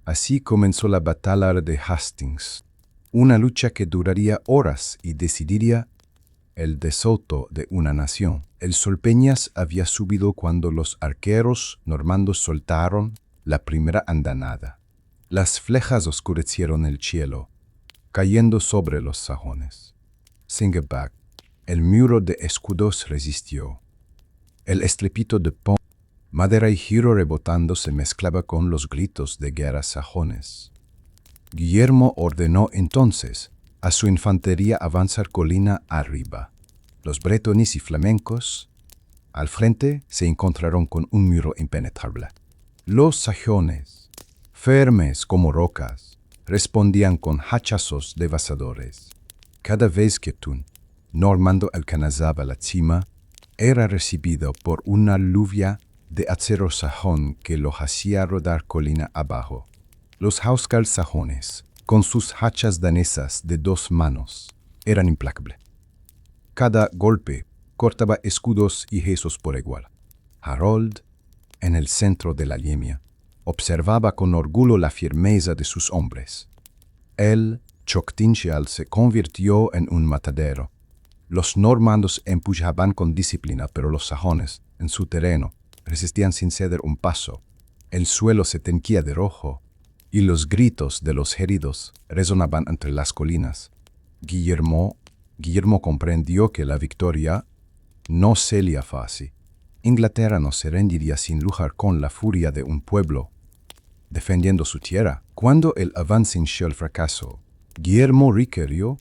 Así comenzó la batalla de Hastings, una lucha que duraría horas y decidiría el desoto de una nación. El sol Peñas había subido cuando los arqueros normandos soltaron la primera andanada. Las flejas oscurecieron el cielo, cayendo sobre los sajones. Singeback, el muro de escudos resistió. El estrépito de madera y giro rebotando se mezclaba con los gritos de guerra sajones. Guillermo ordenó entonces a su infantería avanzar colina arriba. Los bretones y flamencos al frente se encontraron con un muro impenetrable. Los sajones, firmes como rocas, respondían con hachazos devastadores. Cada vez que Tun, normando alcanzaba la cima, era recibido por una lluvia de acero sajón que lo hacía rodar colina abajo. Los housecarls sajones, con sus hachas danesas de 2 manos, eran implacables. Cada golpe cortaba escudos y yesos por igual. Harold, en el centro de la línea, observaba con orgullo la firmeza de sus hombres. El Choctinchal se convirtió en un matadero. Los normandos empujaban con disciplina, pero los sajones, en su terreno, resistían sin ceder un paso. El suelo se teñía de rojo, y los gritos de los heridos resonaban entre las colinas. Guillermo comprendió que la victoria no sería fácil. Inglaterra no se rendiría sin luchar con la furia de un pueblo, defendiendo su tierra. Cuando el avance inició el fracaso, Guillermo recurrió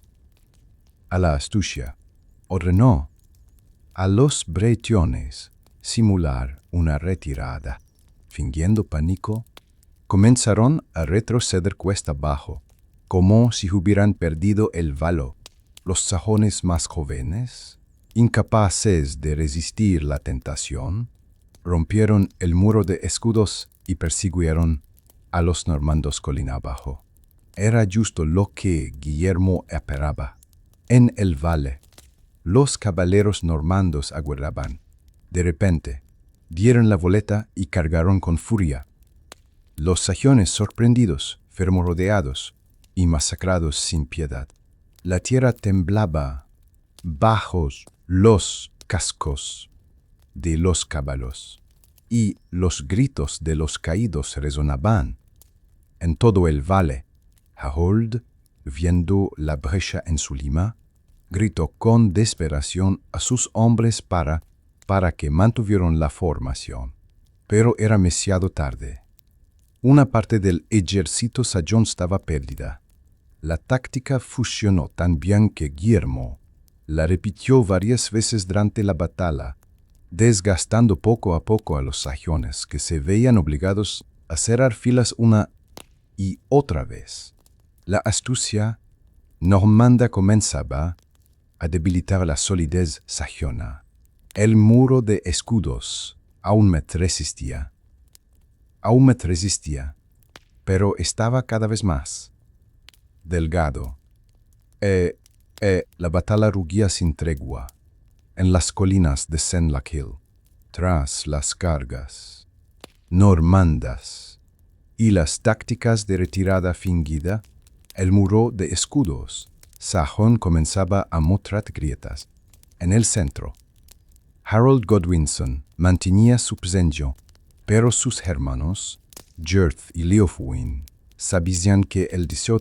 a la astucia. Ordenó a los bretones simular una retirada. Fingiendo pánico, comenzaron a retroceder cuesta abajo, como si hubieran perdido el valor. Los sajones más jóvenes, incapaces de resistir la tentación, rompieron el muro de escudos y persiguieron a los normandos colina abajo. Era justo lo que Guillermo esperaba. En el valle, los caballeros normandos aguardaban. De repente, dieron la voleta y cargaron con furia. Los sajones sorprendidos, fueron rodeados y masacrados sin piedad. La tierra temblaba bajo los cascos de los caballos, y los gritos de los caídos resonaban en todo el valle. Harold, viendo la brecha en su lima, gritó con desesperación a sus hombres para que mantuvieran la formación. Pero era demasiado tarde. Una parte del ejército sajón estaba perdida. La táctica funcionó tan bien que Guillermo la repitió varias veces durante la batalla, desgastando poco a poco a los sajones, que se veían obligados a cerrar filas una y otra vez. La astucia normanda comenzaba a debilitar la solidez sajona. El muro de escudos aún me resistía, pero estaba cada vez más delgado. La batalla rugía sin tregua en las colinas de Senlac-Hill, tras las cargas normandas y las tácticas de retirada fingida. El muro de escudos sajón comenzaba a mostrar grietas. En el centro, Harold Godwinson mantenía su presencia, pero sus hermanos, Gyrth y Leofwin, sabían que el deseo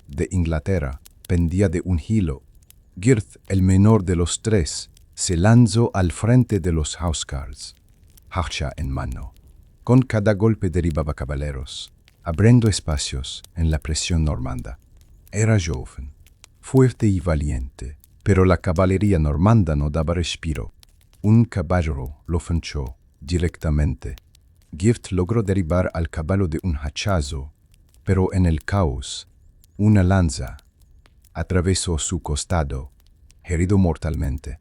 de Inglaterra pendía de un hilo. Gyrth, el menor de los 3, se lanzó al frente de los housecarls, hacha en mano. Con cada golpe derribaba caballeros, abriendo espacios en la presión normanda. Era joven, fuerte y valiente, pero la caballería normanda no daba respiro. Un caballero lo flanchó directamente. Gyrth logró derribar al caballo de un hachazo, pero en el caos, una lanza atravesó su costado, herido mortalmente.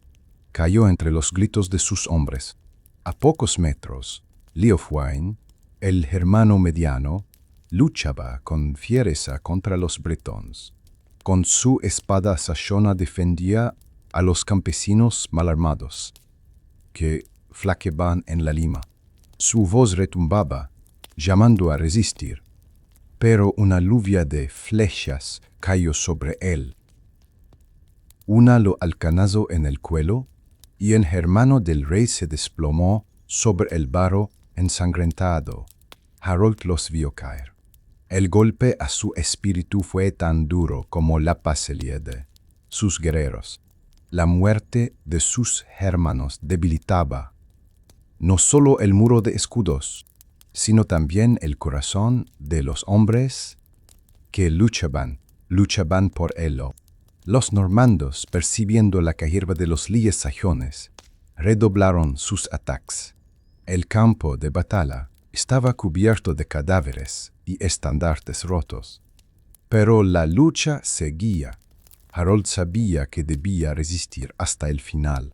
Cayó entre los gritos de sus hombres. A pocos metros, Leofwine, el hermano mediano, luchaba con fiereza contra los bretones. Con su espada sajona defendía a los campesinos mal armados, que flaqueaban en la lima. Su voz retumbaba, llamando a resistir, pero una lluvia de flechas cayó sobre él. Una lo alcanzó en el cuello y el hermano del rey se desplomó sobre el barro ensangrentado. Harold los vio caer. El golpe a su espíritu fue tan duro como la pasión de sus guerreros. La muerte de sus hermanos debilitaba no solo el muro de escudos, sino también el corazón de los hombres que luchaban por él. Los normandos, percibiendo la caída de los líes sajones, redoblaron sus ataques. El campo de batalla estaba cubierto de cadáveres y estandartes rotos. Pero la lucha seguía. Harold sabía que debía resistir hasta el final.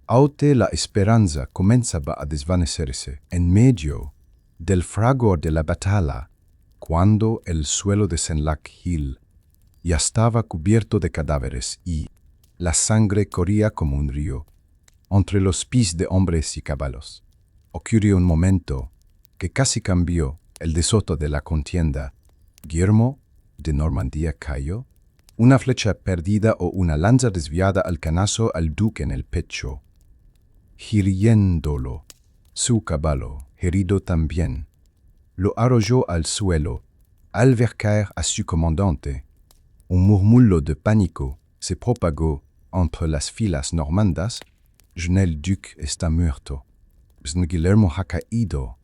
Aunque la esperanza comenzaba a desvanecerse en medio del fragor de la batalla, cuando el suelo de Senlac Hill ya estaba cubierto de cadáveres y la sangre corría como un río entre los pies de hombres y caballos. Ocurrió un momento que casi cambió el desoto de la contienda. Guillermo de Normandía cayó. Una flecha perdida o una lanza desviada alcanzó al duque en el pecho, hiriéndolo. Su caballo, herido también, lo arrojó al suelo. Al ver caer a su comandante, un murmullo de pánico se propagó entre las filas normandas. El duque está muerto. Guillermo ha caído.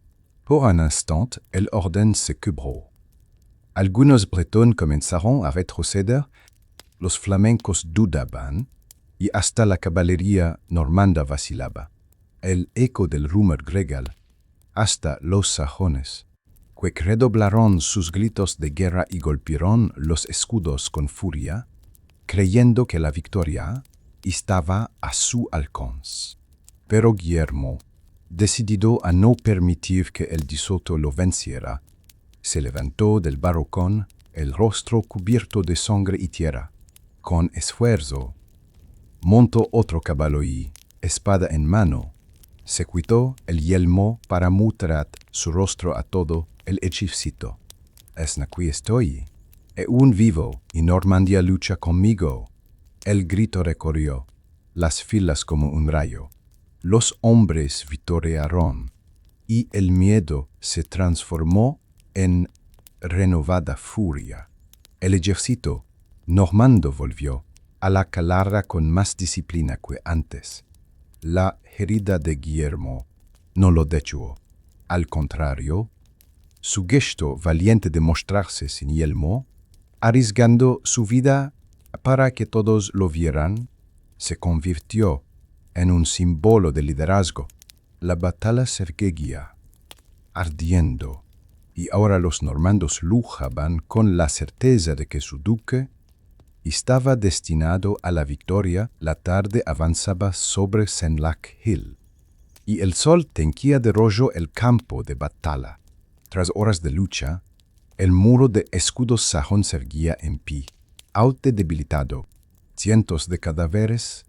Por un instante, el orden se quebró. Algunos bretones comenzaron a retroceder, los flamencos dudaban, y hasta la caballería normanda vacilaba. El eco del rumor gregal, hasta los sajones, que redoblaron sus gritos de guerra y golpearon los escudos con furia, creyendo que la victoria estaba a su alcance. Pero Guillermo, decidido a no permitir que el desoto lo venciera, se levantó del barrocón, el rostro cubierto de sangre y tierra. Con esfuerzo, montó otro caballo y, espada en mano, se quitó el yelmo para mostrar su rostro a todo el ejército. Aquí estoy, aún vivo, y Normandía lucha conmigo. El grito recorrió las filas como un rayo. Los hombres victoriaron, y el miedo se transformó en renovada furia. El ejército normando volvió a la carrera con más disciplina que antes. La herida de Guillermo no lo detuvo. Al contrario, su gesto valiente de mostrarse sin yelmo, arriesgando su vida para que todos lo vieran, se convirtió en un símbolo de liderazgo. La batalla seguía ardiendo, y ahora los normandos luchaban con la certeza de que su duque estaba destinado a la victoria. La tarde avanzaba sobre Senlac Hill, y el sol teñía de rojo el campo de batalla. Tras horas de lucha, el muro de escudos sajón se erguía en pie, aunque debilitado. Cientos de cadáveres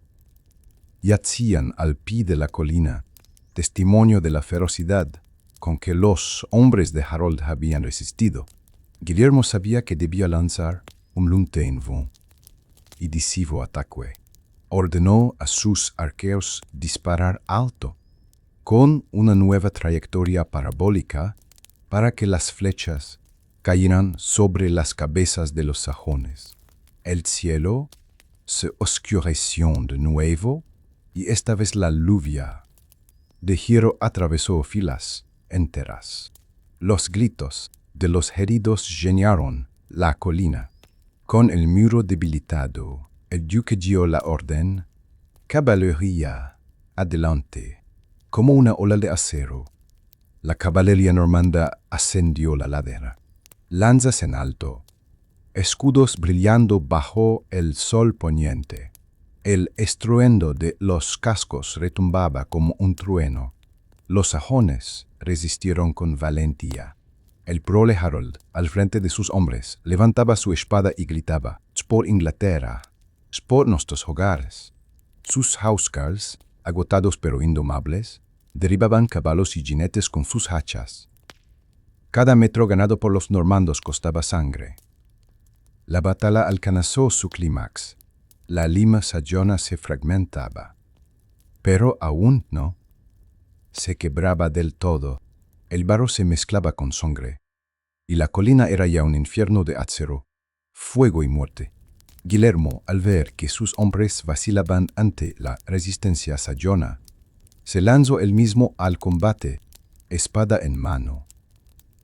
yacían al pie de la colina, testimonio de la ferocidad con que los hombres de Harold habían resistido. Guillermo sabía que debía lanzar un lunte en vano y decisivo ataque. Ordenó a sus arqueros disparar alto, con una nueva trayectoria parabólica, para que las flechas cayeran sobre las cabezas de los sajones. El cielo se oscureció de nuevo, y esta vez la lluvia de giro atravesó filas enteras. Los gritos de los heridos llenaron la colina. Con el muro debilitado, el duque dio la orden: caballería, adelante. Como una ola de acero, la caballería normanda ascendió la ladera. Lanzas en alto, escudos brillando bajo el sol poniente. El estruendo de los cascos retumbaba como un trueno. Los sajones resistieron con valentía. El prole Harold, al frente de sus hombres, levantaba su espada y gritaba: «Por Inglaterra, por nuestros hogares». Sus housecarls, agotados pero indomables, derribaban caballos y jinetes con sus hachas. Cada metro ganado por los normandos costaba sangre. La batalla alcanzó su clímax. La lima sayona se fragmentaba, pero aún no se quebraba del todo. El barro se mezclaba con sangre, y la colina era ya un infierno de acero, fuego y muerte. Guillermo, al ver que sus hombres vacilaban ante la resistencia sayona, se lanzó él mismo al combate, espada en mano,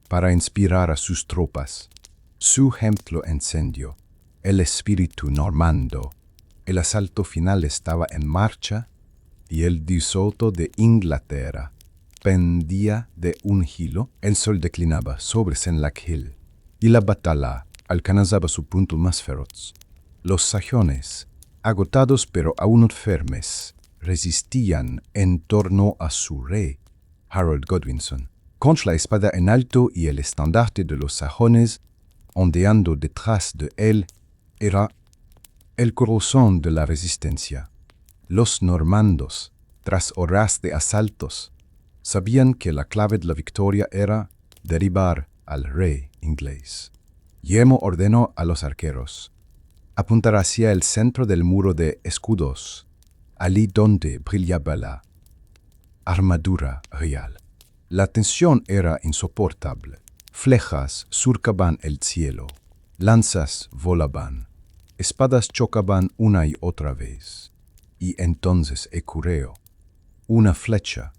para inspirar a sus tropas. Su ejemplo encendió el espíritu normando. El asalto final estaba en marcha y el disoto de Inglaterra pendía de un hilo. El sol declinaba sobre Senlac Hill y la batalla alcanzaba su punto más feroz. Los sajones, agotados pero aún firmes, resistían en torno a su rey, Harold Godwinson, con la espada en alto y el estandarte de los sajones ondeando detrás de él. Era el corazón de la resistencia. Los normandos, tras horas de asaltos, sabían que la clave de la victoria era derribar al rey inglés. Guillermo ordenó a los arqueros apuntar hacia el centro del muro de escudos, allí donde brillaba la armadura real. La tensión era insoportable. Flechas surcaban el cielo, lanzas volaban, espadas chocaban una y otra vez. Y entonces ocurrió una flecha,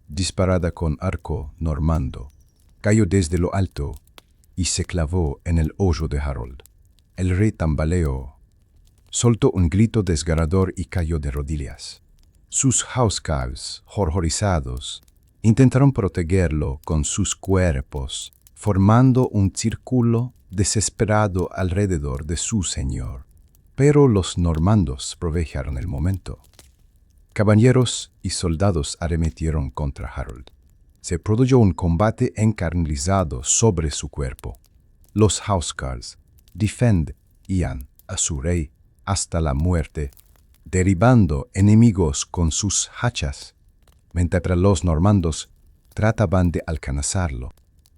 disparada con arco normando, cayó desde lo alto y se clavó en el hoyo de Harold. El rey tambaleó, soltó un grito desgarrador y cayó de rodillas. Sus housecarls, horrorizados, intentaron protegerlo con sus cuerpos, formando un círculo desesperado alrededor de su señor. Pero los normandos aprovecharon el momento. Caballeros y soldados arremetieron contra Harold. Se produjo un combate encarnizado sobre su cuerpo. Los housecarls defendían a su rey hasta la muerte, derribando enemigos con sus hachas, mientras los normandos trataban de alcanzarlo.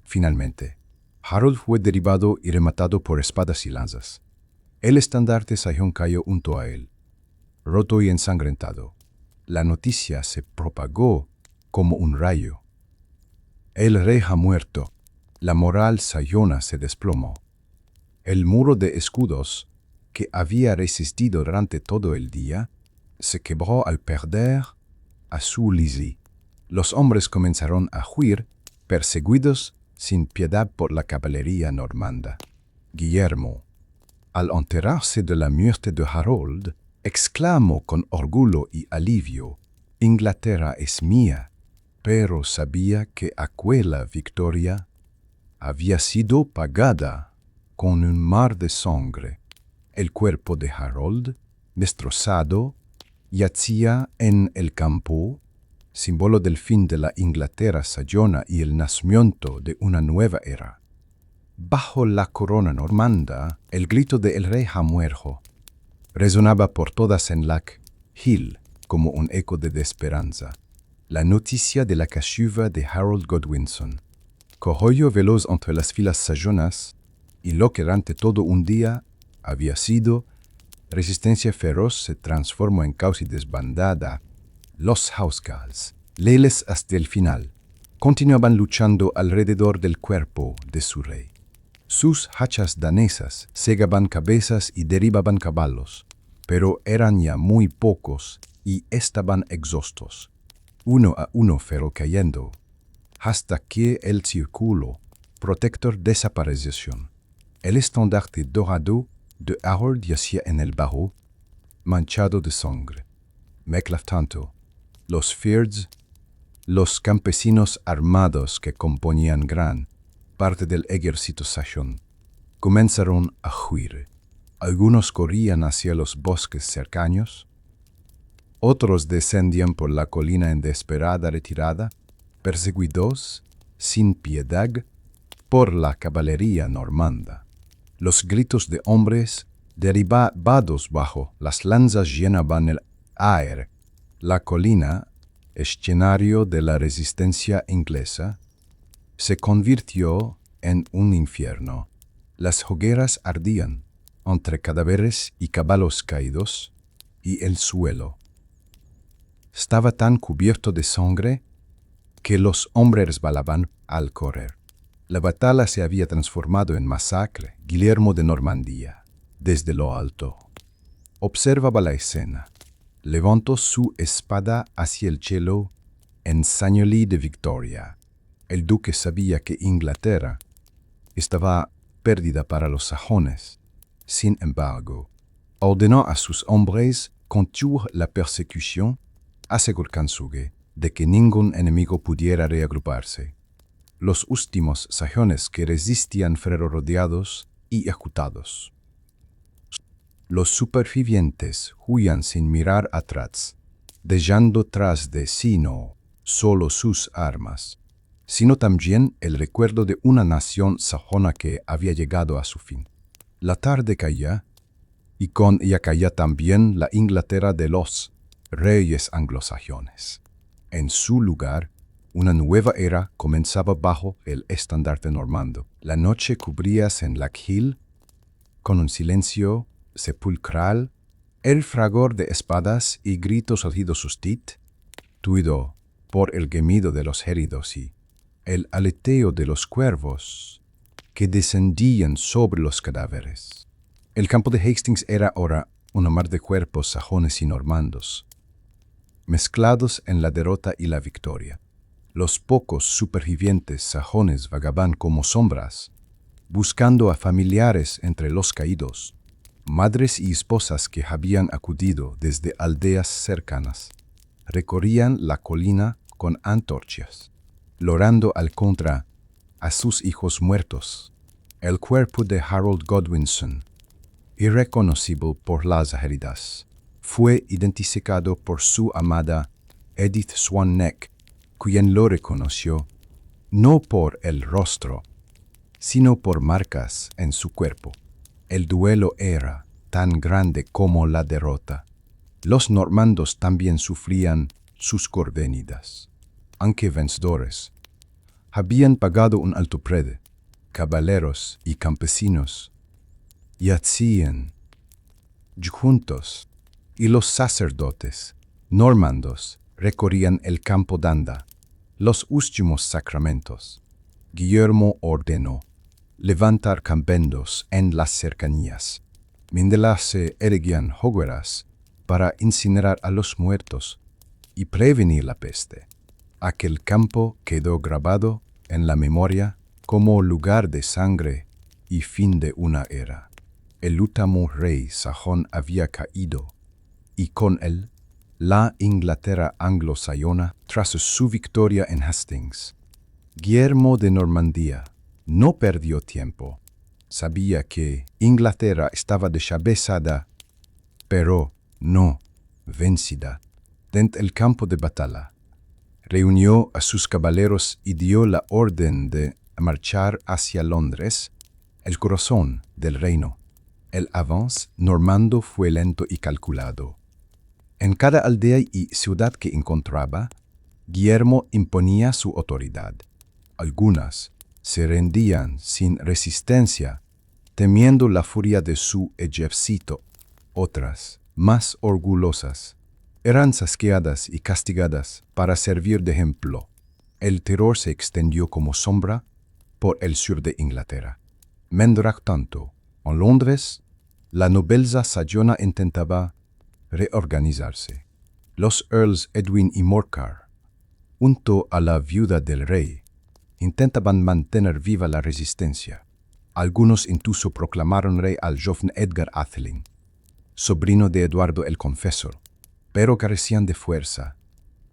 Finalmente, Harold fue derribado y rematado por espadas y lanzas. El estandarte sajón cayó junto a él, roto y ensangrentado. La noticia se propagó como un rayo. El rey ha muerto. La moral sayona se desplomó. El muro de escudos, que había resistido durante todo el día, se quebró al perder a su lizzie. Los hombres comenzaron a huir, perseguidos sin piedad por la caballería normanda. Guillermo, al enterarse de la muerte de Harold, exclamó con orgullo y alivio: «Inglaterra es mía», pero sabía que aquella victoria había sido pagada con un mar de sangre. El cuerpo de Harold, destrozado, yacía en el campo, símbolo del fin de la Inglaterra sayona y el nacimiento de una nueva era. Bajo la corona normanda, el grito de el rey ha muerto resonaba por toda Senlac Hill como un eco de esperanza. La noticia de la cachuva de Harold Godwinson corrió veloz entre las filas sajonas, y lo que durante todo un día había sido resistencia feroz se transformó en caos y desbandada. Los housecarls, leales hasta el final, continuaban luchando alrededor del cuerpo de su rey. Sus hachas danesas segaban cabezas y derribaban caballos, pero eran ya muy pocos y estaban exhaustos. Uno a uno fueron cayendo, hasta que el círculo protector desapareció. El estandarte dorado de Harold yacía en el barro, manchado de sangre. Mientras tanto, los Feards, los campesinos armados que componían gran parte del ejército sajón, comenzaron a huir. Algunos corrían hacia los bosques cercanos, otros descendían por la colina en desesperada retirada, perseguidos sin piedad por la caballería normanda. Los gritos de hombres derribados bajo las lanzas llenaban el aire. La colina, escenario de la resistencia inglesa, se convirtió en un infierno. Las hogueras ardían, entre cadáveres y caballos caídos, y el suelo estaba tan cubierto de sangre que los hombres resbalaban al correr. La batalla se había transformado en masacre. Guillermo de Normandía, desde lo alto, observaba la escena. Levantó su espada hacia el cielo en señal de victoria. El duque sabía que Inglaterra estaba perdida para los sajones. Sin embargo, ordenó a sus hombres continuar la persecución, asegurándose de que ningún enemigo pudiera reagruparse. Los últimos sajones que resistían fueron rodeados y ejecutados. Los supervivientes huían sin mirar atrás, dejando tras de sí no solo sus armas, sino también el recuerdo de una nación sajona que había llegado a su fin. La tarde caía, y con ella caía también la Inglaterra de los reyes anglosajones. En su lugar, una nueva era comenzaba bajo el estandarte normando. La noche cubríase en la Hill, con un silencio sepulcral, el fragor de espadas y gritos oídos sustituido por el gemido de los heridos y el aleteo de los cuervos que descendían sobre los cadáveres. El campo de Hastings era ahora una mar de cuerpos sajones y normandos, mezclados en la derrota y la victoria. Los pocos supervivientes sajones vagaban como sombras, buscando a familiares entre los caídos, madres y esposas que habían acudido desde aldeas cercanas. Recorrían la colina con antorchas, llorando al contra a sus hijos muertos. El cuerpo de Harold Godwinson, irreconocible por las heridas, fue identificado por su amada Edith Swan Neck, quien lo reconoció no por el rostro, sino por marcas en su cuerpo. El duelo era tan grande como la derrota. Los normandos también sufrían sus corvenidas. Aunque vencedores, habían pagado un alto precio. Caballeros y campesinos yacían juntos, y los sacerdotes normandos recorrían el campo dando los últimos sacramentos. Guillermo ordenó levantar campamentos en las cercanías, mientras se erguían hogueras para incinerar a los muertos y prevenir la peste. Aquel campo quedó grabado en la memoria como lugar de sangre y fin de una era. El último rey sajón había caído, y con él la Inglaterra anglosajona tras su victoria en Hastings. Guillermo de Normandía no perdió tiempo. Sabía que Inglaterra estaba deshabezada, pero no vencida. Dentro del campo de batalla, reunió a sus caballeros y dio la orden de marchar hacia Londres, el corazón del reino. El avance normando fue lento y calculado. En cada aldea y ciudad que encontraba, Guillermo imponía su autoridad. Algunas se rendían sin resistencia, temiendo la furia de su ejército. Otras, más orgullosas, eran saqueadas y castigadas para servir de ejemplo. El terror se extendió como sombra por el sur de Inglaterra. Mientras tanto, en Londres, la nobleza sajona intentaba reorganizarse. Los Earls Edwin y Morcar, junto a la viuda del rey, intentaban mantener viva la resistencia. Algunos incluso proclamaron rey al joven Edgar Atheling, sobrino de Eduardo el Confesor, pero carecían de fuerza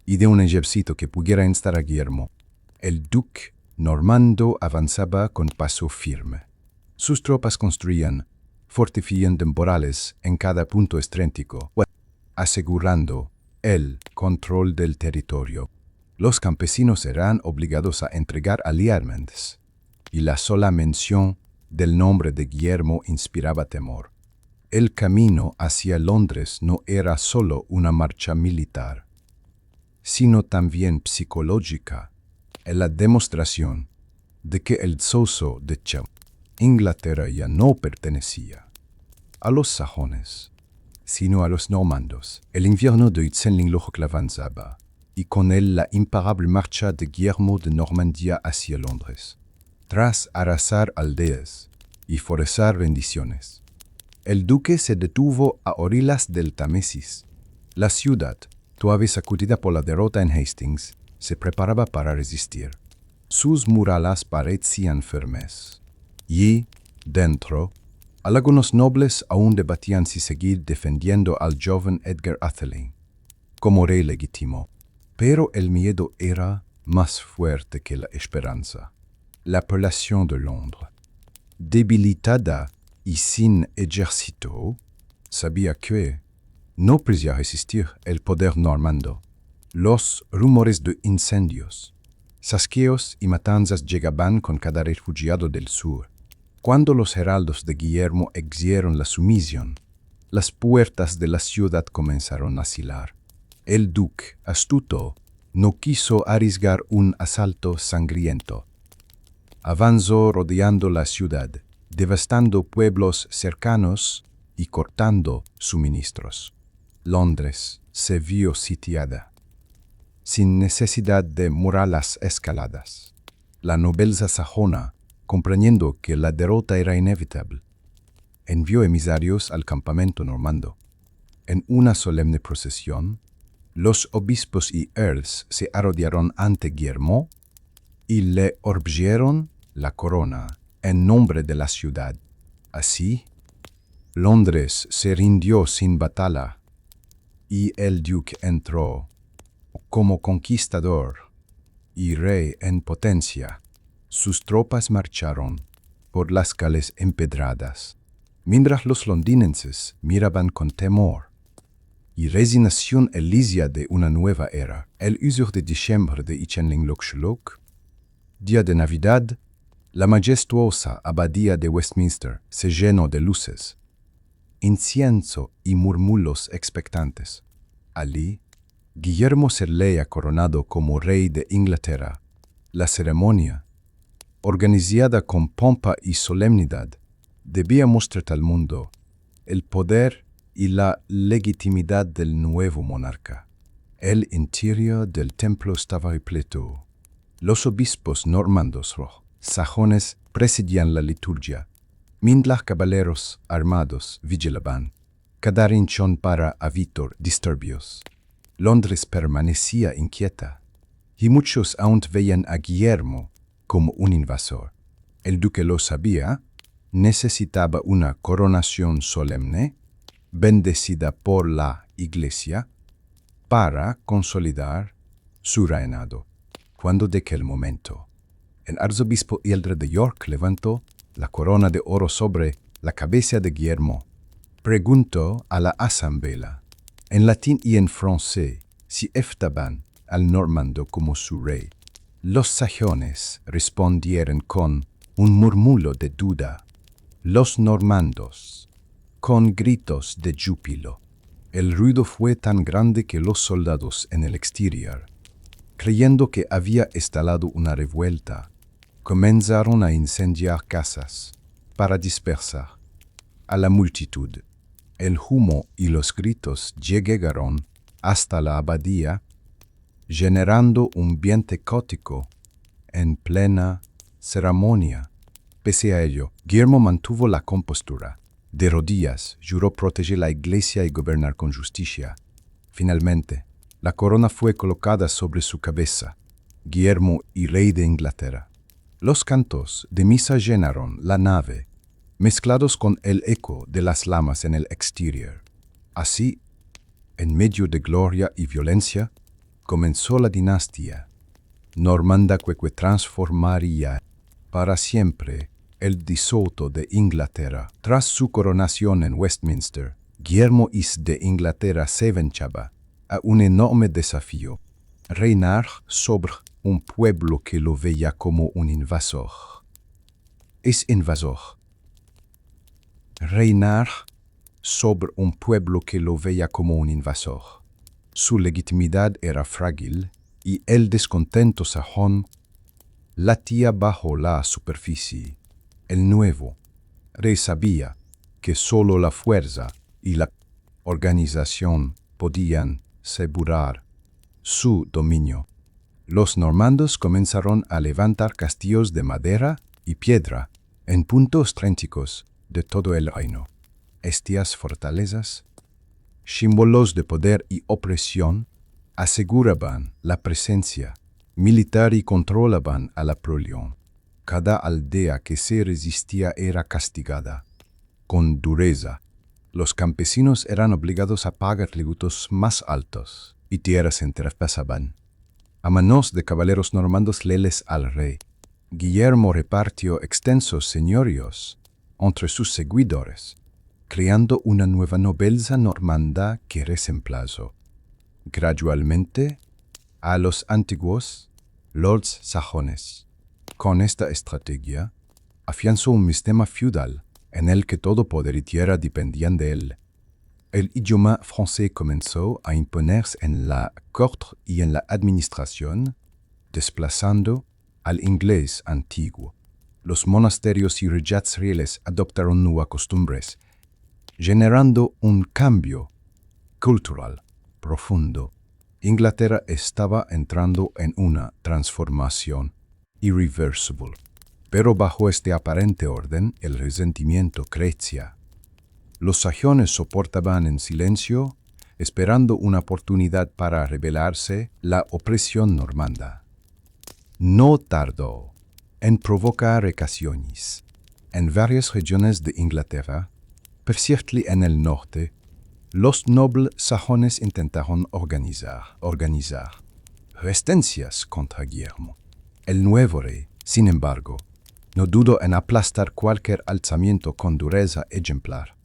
y de un ejército que pudiera instar a Guillermo. El duque normando avanzaba con paso firme. Sus tropas construían fortificaciones temporales en cada punto estratégico, asegurando el control del territorio. Los campesinos eran obligados a entregar alianzas, y la sola mención del nombre de Guillermo inspiraba temor. El camino hacia Londres no era solo una marcha militar, sino también psicológica, en la demostración de que el soso de Inglaterra ya no pertenecía a los sajones, sino a los normandos. El invierno de Itzendinglójoc avanzaba, y con él la imparable marcha de Guillermo de Normandía hacia Londres. Tras arrasar aldeas y forzar rendiciones, el duque se detuvo a orillas del Támesis. La ciudad, todavía sacudida por la derrota en Hastings, se preparaba para resistir. Sus murallas parecían firmes. Y, dentro, algunos nobles aún debatían si seguir defendiendo al joven Edgar Atheling como rey legítimo. Pero el miedo era más fuerte que la esperanza. La población de Londres, debilitada y sin ejército, sabía que no podía resistir el poder normando. Los rumores de incendios, saqueos y matanzas llegaban con cada refugiado del sur. Cuando los heraldos de Guillermo exigieron la sumisión, las puertas de la ciudad comenzaron a oscilar. El duque, astuto, no quiso arriesgar un asalto sangriento. Avanzó rodeando la ciudad, devastando pueblos cercanos y cortando suministros. Londres se vio sitiada, sin necesidad de murallas escaladas. La nobleza sajona, comprendiendo que la derrota era inevitable, envió emisarios al campamento normando. En una solemne procesión, los obispos y earls se arrodillaron ante Guillermo y le orbieron la corona en nombre de la ciudad. Así, Londres se rindió sin batalla y el duque entró como conquistador y rey en potencia. Sus tropas marcharon por las calles empedradas, mientras los londinenses miraban con temor y resignación el inicio de una nueva era. El 1 de diciembre de Itzendinglójoc, día de Navidad, la majestuosa abadía de Westminster se llenó de luces, incienso y murmullos expectantes. Allí, Guillermo se leía coronado como rey de Inglaterra. La ceremonia, organizada con pompa y solemnidad, debía mostrar al mundo el poder y la legitimidad del nuevo monarca. El interior del templo estaba repleto. Los obispos normandos sajones presidían la liturgia, mientras caballeros armados vigilaban cada rincón para evitar disturbios. Londres permanecía inquieta, y muchos aún veían a Guillermo como un invasor. El duque lo sabía, necesitaba una coronación solemne, bendecida por la Iglesia, para consolidar su reinado. Cuando de aquel momento, el arzobispo Ealdred de York levantó la corona de oro sobre la cabeza de Guillermo, preguntó a la asamblea, en latín y en francés, si estaban al normando como su rey. Los sajones respondieron con un murmullo de duda. Los normandos, con gritos de júbilo. El ruido fue tan grande que los soldados en el exterior, creyendo que había estallado una revuelta, comenzaron a incendiar casas para dispersar a la multitud. El humo y los gritos llegaron hasta la abadía, generando un ambiente caótico en plena ceremonia. Pese a ello, Guillermo mantuvo la compostura. De rodillas, juró proteger la iglesia y gobernar con justicia. Finalmente, la corona fue colocada sobre su cabeza, Guillermo y rey de Inglaterra. Los cantos de misa llenaron la nave, mezclados con el eco de las llamas en el exterior. Así, en medio de gloria y violencia, comenzó la dinastía normanda que transformaría para siempre el disuelto de Inglaterra. Tras su coronación en Westminster, Guillermo I de Inglaterra se enfrentaba a un enorme desafío: reinar sobre un pueblo que lo veía como un invasor. Es invasor. Reinar sobre un pueblo que lo veía como un invasor. Su legitimidad era frágil y el descontento sajón latía bajo la superficie. El nuevo rey sabía que solo la fuerza y la organización podían asegurar su dominio. Los normandos comenzaron a levantar castillos de madera y piedra en puntos estratégicos de todo el reino. Estas fortalezas, símbolos de poder y opresión, aseguraban la presencia militar y controlaban a la prole. Cada aldea que se resistía era castigada con dureza. Los campesinos eran obligados a pagar tributos más altos y tierras se traspasaban a manos de caballeros normandos leales al rey. Guillermo repartió extensos señoríos entre sus seguidores, creando una nueva nobleza normanda que reemplazó gradualmente a los antiguos lords sajones. Con esta estrategia, afianzó un sistema feudal en el que todo poder y tierra dependían de él. El idioma francés comenzó a imponerse en la corte y en la administración, desplazando al inglés antiguo. Los monasterios y regats reales adoptaron nuevas costumbres, generando un cambio cultural profundo. Inglaterra estaba entrando en una transformación irreversible. Pero bajo este aparente orden, el resentimiento crecía. Los sajones soportaban en silencio, esperando una oportunidad para rebelarse la opresión normanda. No tardó en provocar reacciones. En varias regiones de Inglaterra, especialmente en el norte, los nobles sajones intentaron organizar resistencias contra Guillermo. El nuevo rey, sin embargo, no dudó en aplastar cualquier alzamiento con dureza ejemplar.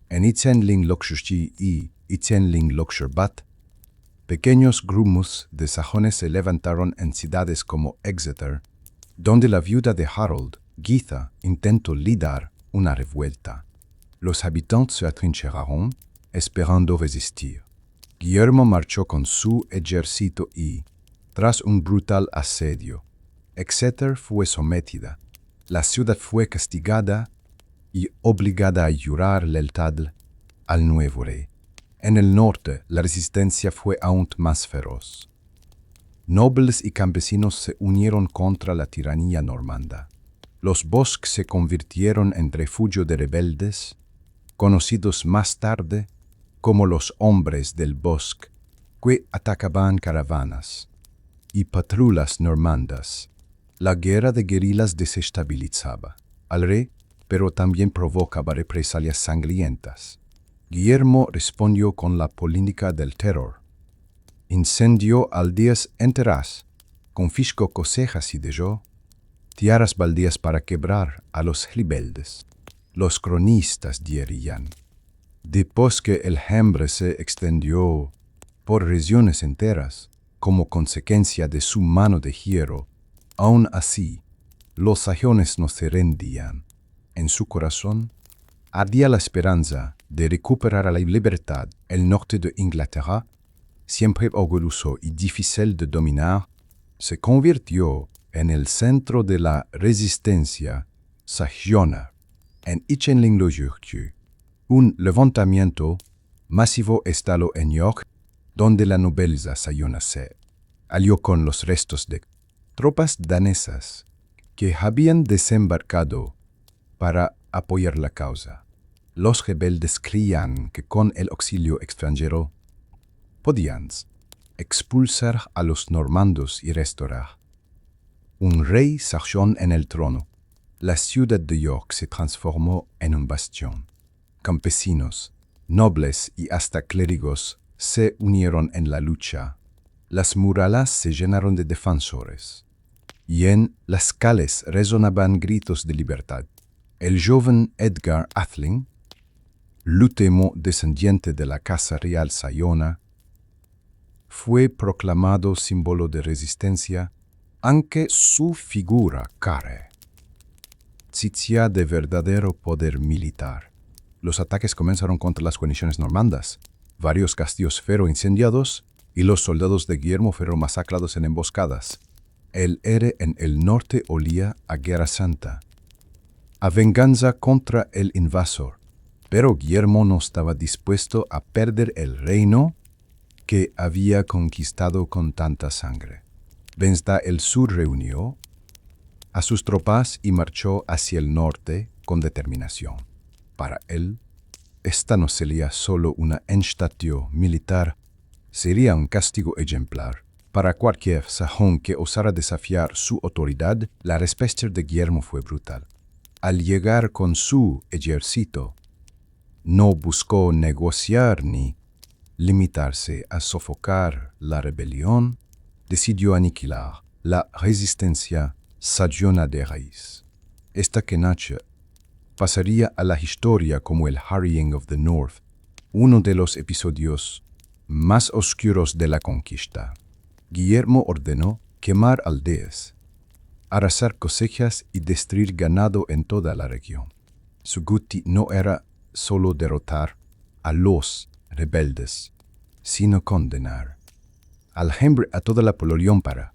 En Itzenling-Lokschuchi y Itzenling-Lokshurbat, pequeños grupos de sajones se levantaron en ciudades como Exeter, donde la viuda de Harold, Geitha, intentó liderar una revuelta. Los habitantes se atrincheraron, esperando resistir. Guillermo marchó con su ejército y, tras un brutal asedio, Exeter fue sometida. La ciudad fue castigada y obligada a jurar lealtad al nuevo rey. En el norte, la resistencia fue aún más feroz. Nobles y campesinos se unieron contra la tiranía normanda. Los bosques se convirtieron en refugio de rebeldes, conocidos más tarde como los hombres del bosque, que atacaban caravanas y patrullas normandas. La guerra de guerrillas desestabilizaba al rey, pero también provocaba represalias sangrientas. Guillermo respondió con la política del terror. Incendió aldeas enteras, confiscó cosechas y dejó tierras baldías para quebrar a los rebeldes. Los cronistas dirían, después que el hambre se extendió por regiones enteras, como consecuencia de su mano de hierro, aún así, los sajones no se rendían. En su corazón ardía la esperanza de recuperar la libertad. El norte de Inglaterra, siempre orgulloso y difícil de dominar, se convirtió en el centro de la resistencia sajona. En Itzenling-Lojuchu, un levantamiento masivo instaló en York, donde la nobleza sajona se alió con los restos de tropas danesas que habían desembarcado para apoyar la causa. Los rebeldes creían que con el auxilio extranjero podían expulsar a los normandos y restaurar un rey sajón en el trono. La ciudad de York se transformó en un bastión. Campesinos, nobles y hasta clérigos se unieron en la lucha. Las murallas se llenaron de defensores, y en las calles resonaban gritos de libertad. El joven Edgar Atheling, lútemo descendiente de la casa real sajona, fue proclamado símbolo de resistencia, aunque su figura carecía de verdadero poder militar. Los ataques comenzaron contra las guarniciones normandas. Varios castillos fueron incendiados y los soldados de Guillermo fueron masacrados en emboscadas. El aire en el norte olía a guerra santa, a venganza contra el invasor. Pero Guillermo no estaba dispuesto a perder el reino que había conquistado con tanta sangre. Desde el sur reunió a sus tropas y marchó hacia el norte con determinación. Para él, esta no sería solo una enstatio militar, sería un castigo ejemplar. Para cualquier sajón que osara desafiar su autoridad, la respuesta de Guillermo fue brutal. Al llegar con su ejército, no buscó negociar ni limitarse a sofocar la rebelión, decidió aniquilar la resistencia sajona de raíz. Esta quenacha pasaría a la historia como el Harrying of the North, uno de los episodios más oscuros de la conquista. Guillermo ordenó quemar aldeas, arrasar cosechas y destruir ganado en toda la región. Su guti no era solo derrotar a los rebeldes, sino condenar al hambre a toda la población para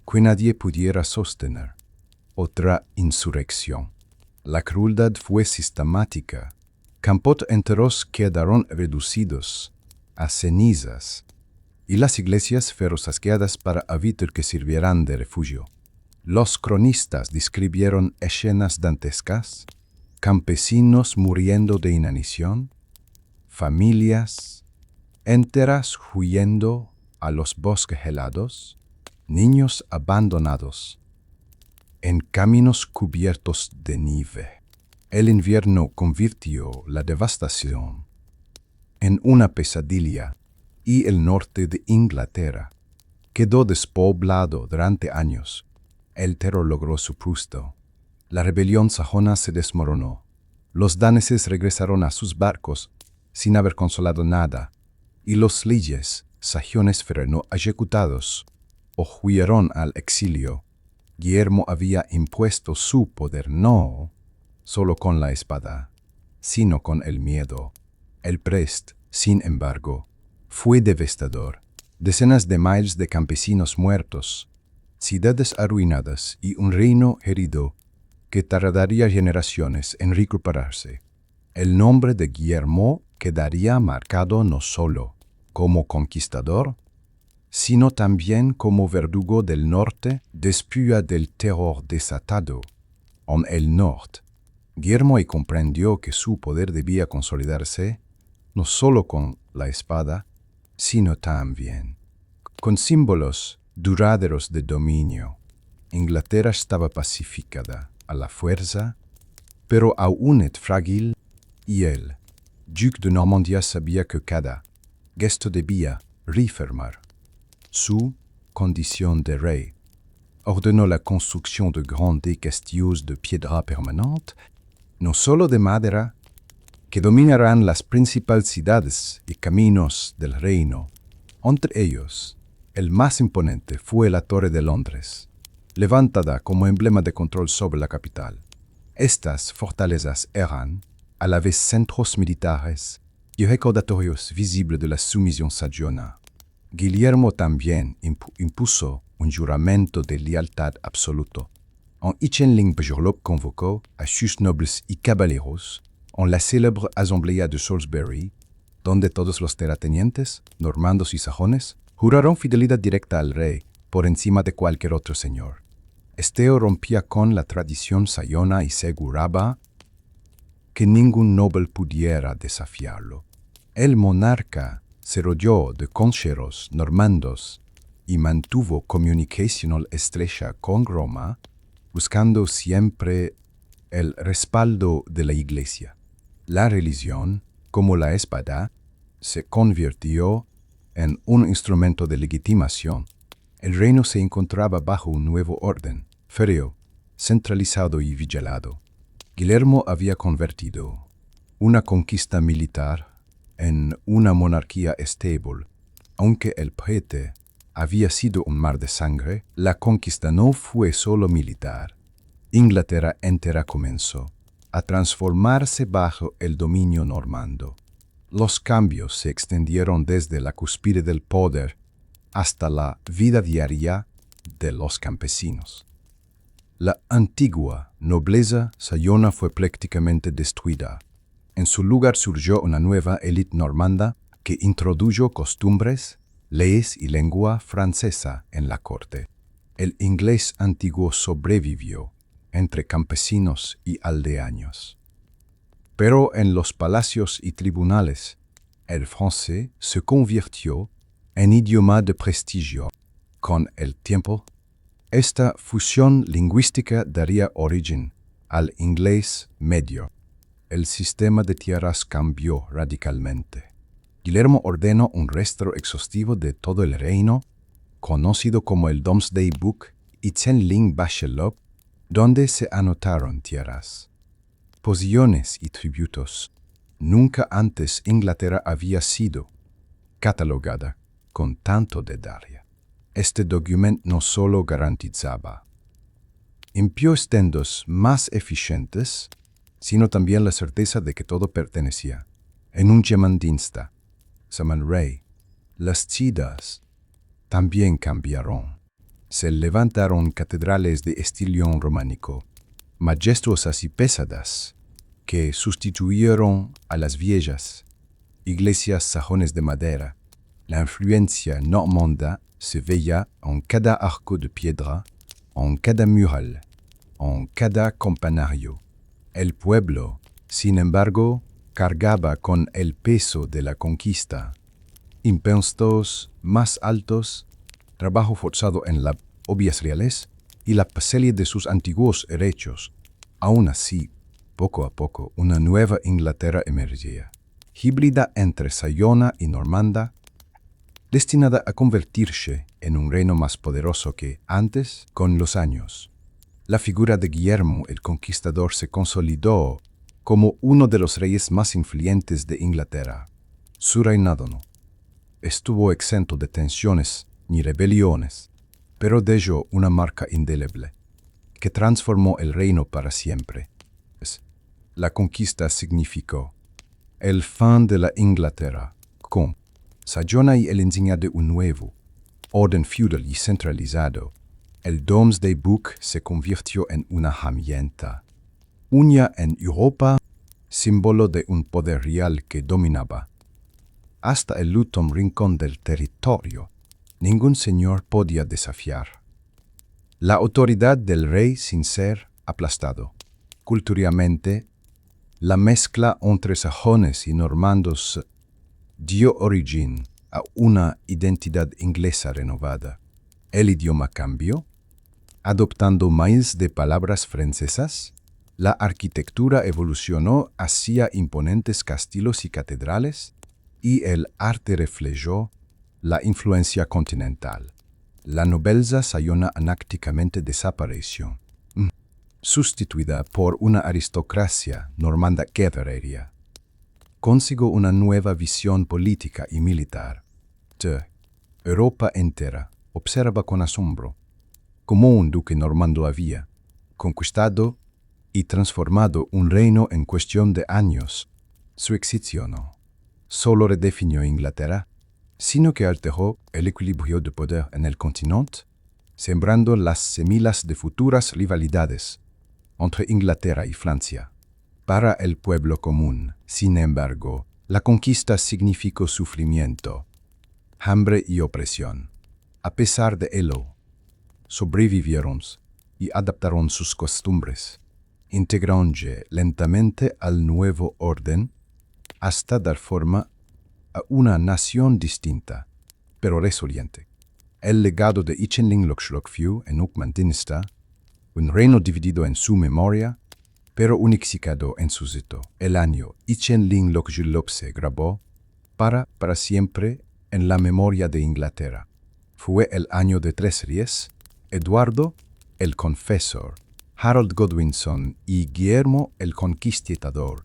que nadie pudiera sostener otra insurrección. La crueldad fue sistemática. Campos enteros quedaron reducidos a cenizas y las iglesias fueron saqueadas para evitar que sirvieran de refugio. Los cronistas describieron escenas dantescas, campesinos muriendo de inanición, familias enteras huyendo a los bosques helados, niños abandonados en caminos cubiertos de nieve. El invierno convirtió la devastación en una pesadilla y el norte de Inglaterra quedó despoblado durante años. El terror logró su puesto. La rebelión sajona se desmoronó. Los daneses regresaron a sus barcos sin haber consolado nada, y los leyes sajones fueron ejecutados o huyeron al exilio. Guillermo había impuesto su poder no solo con la espada, sino con el miedo. El Brest, sin embargo, fue devastador. Decenas de miles de campesinos muertos, ciudades arruinadas y un reino herido que tardaría generaciones en recuperarse. El nombre de Guillermo quedaría marcado no solo como conquistador, sino también como verdugo del norte después del terror desatado en el norte. Guillermo comprendió que su poder debía consolidarse no solo con la espada, sino también con símbolos duraderos de dominio. Inglaterra estaba pacificada a la fuerza, pero aún frágil, y el duque de Normandía sabía que cada gesto debía reafirmar su condición de rey. Ordenó la construcción de grandes castillos de piedra permanente, no solo de madera, que dominarán las principales ciudades y caminos del reino. Entre ellos, el más imponente fue la Torre de Londres, levantada como emblema de control sobre la capital. Estas fortalezas eran, a la vez, centros militares y recordatorios visibles de la sumisión sajona. Guillermo también impuso un juramento de lealtad absoluto. En Hinchinling-Bajorlop convocó a sus nobles y caballeros en la célebre asamblea de Salisbury, donde todos los terratenientes, normandos y sajones, juraron fidelidad directa al rey por encima de cualquier otro señor. Este rompía con la tradición sajona y aseguraba que ningún noble pudiera desafiarlo. El monarca se rodeó de consejeros normandos y mantuvo comunicación estrecha con Roma, buscando siempre el respaldo de la Iglesia. La religión, como la espada, se convirtió en un instrumento de legitimación. El reino se encontraba bajo un nuevo orden, férreo, centralizado y vigilado. Guillermo había convertido una conquista militar en una monarquía estable. Aunque el Brete había sido un mar de sangre, la conquista no fue solo militar. Inglaterra entera comenzó a transformarse bajo el dominio normando. Los cambios se extendieron desde la cúspide del poder hasta la vida diaria de los campesinos. La antigua nobleza sajona fue prácticamente destruida. En su lugar surgió una nueva élite normanda que introdujo costumbres, leyes y lengua francesa en la corte. El inglés antiguo sobrevivió entre campesinos y aldeanos. Pero en los palacios y tribunales, el francés se convirtió en idioma de prestigio. Con el tiempo, esta fusión lingüística daría origen al inglés medio. El sistema de tierras cambió radicalmente. Guillermo ordenó un registro exhaustivo de todo el reino, conocido como el Domesday Book y Chen-Ling Bachelot, donde se anotaron tierras, posesiones y tributos. Nunca antes Inglaterra había sido catalogada con tanto detalle. Este documento no solo garantizaba impuestos más eficientes, sino también la certeza de que todo pertenecía en un Yemandinsta, Saman Rey. Las ciudades también cambiaron. Se levantaron catedrales de estilo románico, majestuosas y pesadas, que sustituyeron a las viejas iglesias sajones de madera. La influencia normanda se veía en cada arco de piedra, en cada mural, en cada campanario. El pueblo, sin embargo, cargaba con el peso de la conquista. Impuestos más altos, trabajo forzado en las obras reales y la parcela de sus antiguos derechos. Aún así, poco a poco, una nueva Inglaterra emergía, híbrida entre sayona y normanda, destinada a convertirse en un reino más poderoso que antes. Con los años, la figura de Guillermo el Conquistador se consolidó como uno de los reyes más influyentes de Inglaterra. Su reinado no estuvo exento de tensiones ni rebeliones, pero dejó una marca indeleble que transformó el reino para siempre. La conquista significó el fin de la Inglaterra con Sayona y el enseña de un nuevo orden feudal y centralizado. El Domesday Book se convirtió en una herramienta única en Europa, símbolo de un poder real que dominaba hasta el último rincón del territorio. Ningún señor podía desafiar la autoridad del rey sin ser aplastado. Culturalmente, la mezcla entre sajones y normandos dio origen a una identidad inglesa renovada. El idioma cambió, adoptando miles de palabras francesas. La arquitectura evolucionó hacia imponentes castillos y catedrales, y el arte reflejó la influencia continental. La nobleza sayona anácticamente desapareció, sustituida por una aristocracia normanda guerrera. Consiguió una nueva visión política y militar. Europa entera observa con asombro cómo un duque normando había conquistado y transformado un reino en cuestión de años. Su éxito no solo redefinió Inglaterra, sino que alteró el equilibrio de poder en el continente, sembrando las semillas de futuras rivalidades entre Inglaterra y Francia. Para el pueblo común, sin embargo, la conquista significó sufrimiento, hambre y opresión. A pesar de ello, sobrevivieron y adaptaron sus costumbres, integrándose lentamente al nuevo orden hasta dar forma a una nación distinta, pero resiliente. El legado de Chen-Ling Lokshokfiu en Ukman-Dinsta, un reino dividido en su memoria, pero unificado en su sitio. El año Chen-Ling Lokjulop se grabó para siempre en la memoria de Inglaterra. Fue el año de tres reyes, Eduardo el Confesor, Harold Godwinson y Guillermo el Conquistador.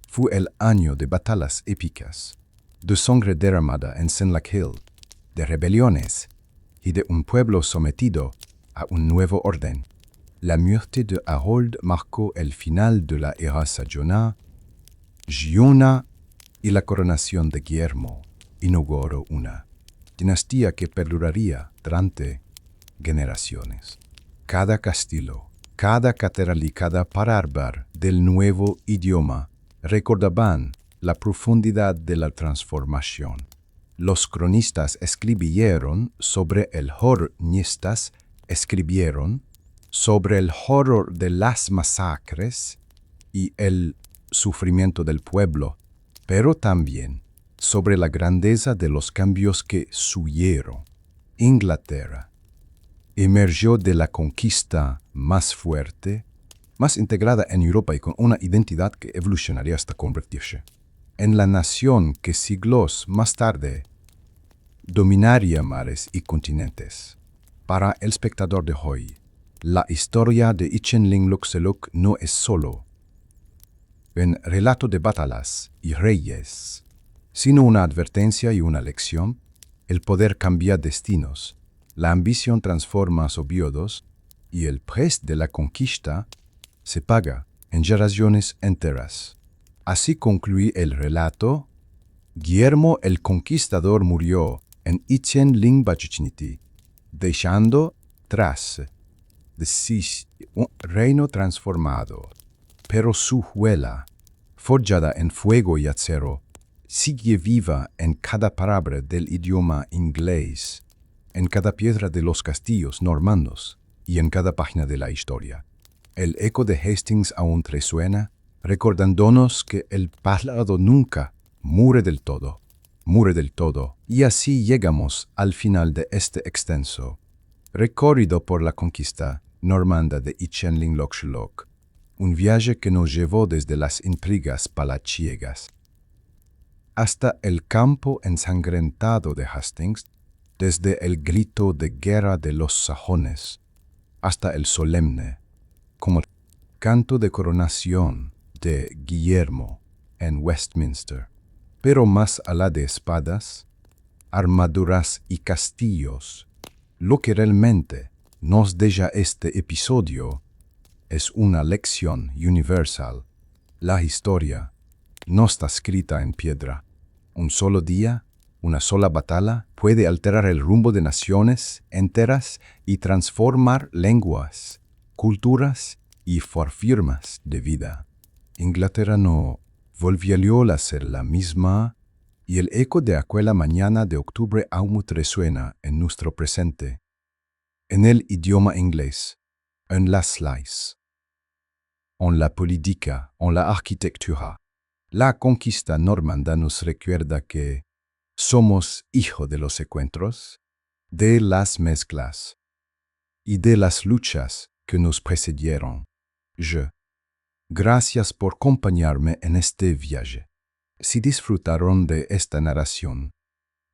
Fue el año de batallas épicas, de sangre derramada en Senlac Hill, de rebeliones y de un pueblo sometido a un nuevo orden. La muerte de Harold marcó el final de la era sayona, y la coronación de Guillermo inauguró una dinastía que perduraría durante generaciones. Cada castillo, cada catedral y cada parábar del nuevo idioma recordaban la profundidad de la transformación. Los cronistas escribieron sobre el horror, escribieron sobre el horror de las masacres y el sufrimiento del pueblo, pero también sobre la grandeza de los cambios que sucedieron. Inglaterra emergió de la conquista más fuerte, más integrada en Europa y con una identidad que evolucionaría hasta convertirse en la nación que siglos más tarde dominaría mares y continentes. Para el espectador de hoy, la historia de Ichenling-Luxeluk no es solo un relato de batallas y reyes, sino una advertencia y una lección. El poder cambia destinos, la ambición transforma sobiodos y el precio de la conquista se paga en generaciones enteras. Así concluye el relato. Guillermo el Conquistador murió en Ichenling-Bachichiniti, dejando tras de sí un reino transformado, pero su huella, forjada en fuego y acero, sigue viva en cada palabra del idioma inglés, en cada piedra de los castillos normandos y en cada página de la historia. El eco de Hastings aún resuena, recordándonos que el pasado nunca muere del todo. Y así llegamos al final de este extenso recorrido por la conquista normanda de Ichenling-Luxeluk, un viaje que nos llevó desde las intrigas palaciegas hasta el campo ensangrentado de Hastings, desde el grito de guerra de los sajones hasta el solemne, como canto de coronación de Guillermo en Westminster. Pero más allá de espadas, armaduras y castillos, lo que realmente nos deja este episodio es una lección universal. La historia no está escrita en piedra. Un solo día, una sola batalla puede alterar el rumbo de naciones enteras y transformar lenguas, culturas y formas de vida. Inglaterra no volvió a ser la misma y el eco de aquella mañana de octubre aún resuena en nuestro presente, en el idioma inglés, en las leyes, en la política, en la arquitectura. La conquista normanda nos recuerda que somos hijos de los encuentros, de las mezclas y de las luchas que nos precedieron. Gracias por acompañarme en este viaje. Si disfrutaron de esta narración,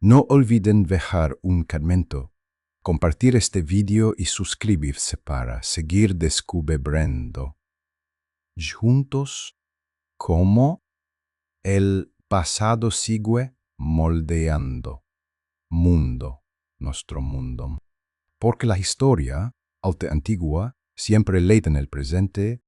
no olviden dejar un comentario, compartir este video y suscribirse para seguir descubriendo juntos cómo el pasado sigue moldeando nuestro mundo. Porque la historia, aunque antigua, siempre leída en el presente,